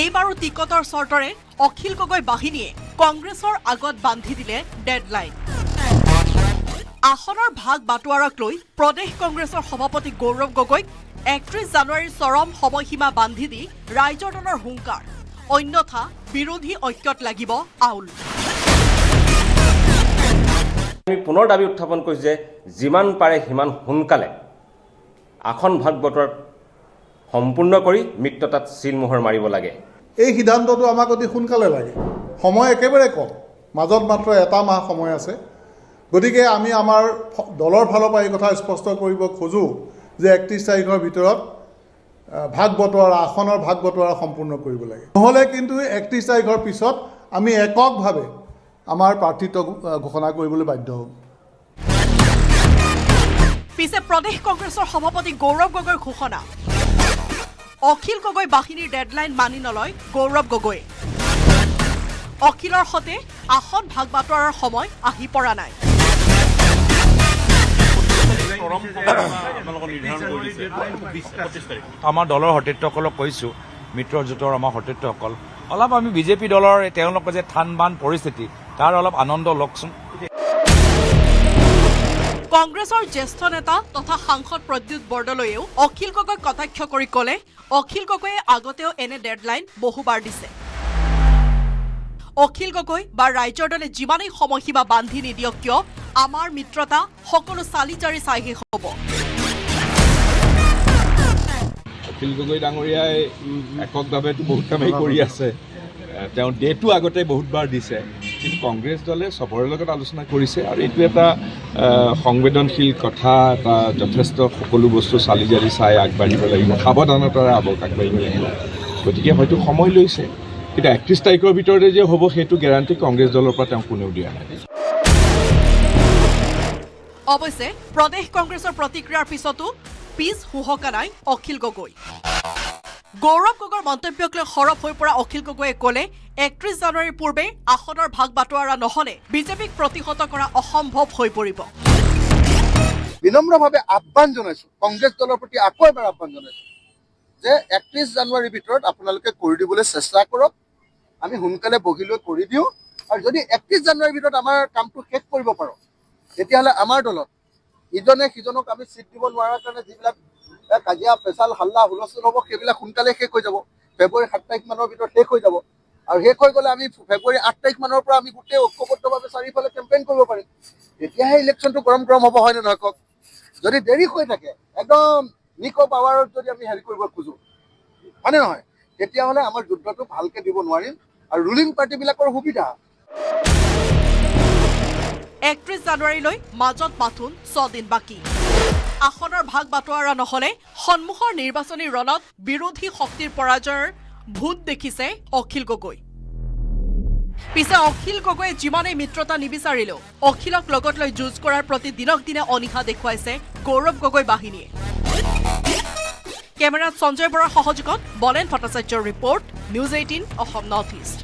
এইবাৰো টিকটৰ চৰ্তৰে অখিল গগৈ বাহিনীয়ে কংগ্ৰেছৰ আগত বান্ধি দিলে ডেডলাইন। আসনৰ ভাগ বাটোৱাৰাক লৈ প্ৰদেশ কংগ্ৰেছৰ সভাপতি গৌৰৱ গগৈক 31 জানুৱাৰীৰ চৰম সময়সীমা বান্ধি দি ৰাইজৰ দলৰ হুংকাৰ। অন্যথা বিৰোধী ঐক্যত লাগিব আউল। আমি পুনৰ দাবী উত্থাপন কৰিছোঁ যে যিমান পাৰে সিমান সোনকালে আসন ভাগ বটোৱাৰ সম্পূৰ্ণ কৰি মিত্ৰতাত চিলমোহৰ মাৰিব লাগে। এই সিদ্ধান্তটো আমাক অতি সোনকালে লাগে। সময় একেবাৰে কম, মাজত মাত্ৰ 1 মাহ সময় আছে। গতিকে আমি আমাৰ দলৰ ফালৰ পৰা এই কথা স্পষ্ট কৰিব খোজোঁ যে 31 তাৰিখৰ ভিতৰত আসনৰ ভাগ বটোৱাৰা সম্পূৰ্ণ কৰিব লাগে। নহ'লে কিন্তু 31 তাৰিখৰ পিছত আমি এককভাৱে আমাৰ প্ৰাৰ্থিত্ব ঘোষণা কৰিবলৈ বাধ্য হ'ম। পিছে প্ৰদেশ কংগ্ৰেছৰ সভাপতি গৌৰৱ গগৈৰ ঘোষণা। অখিল গগৈ বাহিনীৰ ডেডলাইন মানি নলয় গৌৰৱ গগৈ। অখিলৰ সতে আসন ভাগ বাটোৱাৰাৰ সময় আহি পৰা নাই। আমাৰ দলৰ সতীৰ্থসকলক কৈছোঁ, মিত্ৰজোঁটৰ আমাৰ সতীৰ্থসকল, অলপ আমি বিজেপি দলৰ তেওঁলোকৰ যে থান বান পৰিস্থিতি তাৰ অলপ আনন্দ লওকচোন। কংগ্ৰেছৰ জ্যেষ্ঠ নেতা তথা সাংসদ প্ৰদ্যুৎ বৰদলৈয়েও অখিল গগৈক কটাক্ষ কৰি ক'লে, অখিল গগৈয়ে আগতেও এনে ডেডলাইন বহুবাৰ দিছে। অখিল গগৈ বা ৰাইজৰ দলে যিমানেই সময়সীমা বান্ধি নিদিয়ক কিয়, আমাৰ মিত্ৰতা সকলো চালি জাৰি চাই শেষ হ'ব। অখিল গগৈ ডাঙৰীয়াই এককভাৱে বহুত কামেই কৰি আছে, তেওঁ ডেটো আগতে বহুতবাৰ দিছে, কিন্তু কংগ্ৰেছ দলে চবৰে লগত আলোচনা কৰিছে আৰু এইটো এটা সংবেদনশীল কথা, এটা যথেষ্ট সকলো বস্তু চালি জাৰি চাই আগবাঢ়িব লাগিব, সাৱধানতাৰে আগবাঢ়িব লাগিব। গতিকে হয়তো সময় লৈছে, কিন্তু 31 তাৰিখৰ ভিতৰতে যে হ'ব সেইটো গেৰাণ্টি কংগ্ৰেছ দলৰ পৰা তেওঁ কোনেও দিয়া নাই। অৱশ্যে প্ৰদেশ কংগ্ৰেছৰ প্ৰতিক্ৰিয়াৰ পিছতো পিছ হুহকা নাই অখিল গগৈ। গৌৰৱ গগৈৰ মন্তব্যক লৈ সৰব হৈ পৰা অখিল গগৈয়ে ক'লে, 31 জানুৱাৰীৰ পূৰ্বে আসনৰ ভাগ বাটোৱাৰা নহ'লে বিজেপিক প্ৰতিহত কৰা অসম্ভৱ হৈ পৰিব। বিনম্ৰভাৱে আহ্বান জনাইছোঁ, কংগ্ৰেছ দলৰ প্ৰতি আকৌ এবাৰ আহ্বান জনাইছোঁ যে 31 জানুৱাৰীৰ ভিতৰত আপোনালোকে কৰি দিবলৈ চেষ্টা কৰক, আমি সোনকালে বহি লৈ কৰি দিওঁ, আৰু যদি 31 জানুৱাৰীৰ ভিতৰত আমাৰ কামটো শেষ কৰিব পাৰোঁ, তেতিয়াহ'লে আমাৰ দলত ইজনে সিজনক আমি চিট দিব নোৱাৰাৰ কাৰণে যিবিলাক কাজিয়া পেচাল হাল্লা হুলস্থুল হ'ব সেইবিলাক সোনকালে শেষ হৈ যাব। ফেব্ৰুৱাৰী 7 তাৰিখ মানৰ ভিতৰত শেষ হৈ যাব, আৰু শেষ হৈ গ'লে আমি ফেব্ৰুৱাৰী 8 তাৰিখ মানৰ পৰা আমি গোটেই ঐক্যবদ্ধভাৱে চাৰিওফালে কেম্পেইন কৰিব পাৰিম। তেতিয়াহে ইলেকশ্যনটো গৰম গৰম হ'ব, হয় নে নহয় কওক? যদি দেৰি হৈ থাকে, একদম নিকো পাৱাৰত যদি আমি হেৰি কৰিব খোজোঁ, হয়নে নহয়, তেতিয়াহ'লে আমাৰ যুদ্ধটো ভালকৈ দিব নোৱাৰিম আৰু ৰুলিং পাৰ্টিবিলাকৰ সুবিধা। 31 জানুৱাৰীলৈ মাজত মাথোন 6 দিন বাকী। আসনৰ ভাগ বাটোৱাৰা নহ'লে সন্মুখৰ নিৰ্বাচনী ৰণত বিৰোধী শক্তিৰ পৰাজয়ৰ ভূত দেখিছে অখিল গগৈ। পিছে অখিল গগৈয়ে যিমানেই মিত্ৰতা নিবিচাৰিলেও অখিলক লগত লৈ যুঁজ কৰাৰ প্ৰতি দিনক দিনে অনীহা দেখুৱাইছে গৌৰৱ গগৈ বাহিনীয়ে। কেমেৰাত সঞ্জয় বৰাৰ সহযোগত বলেন ভট্টাচাৰ্যৰ report, news 18 Assam north east.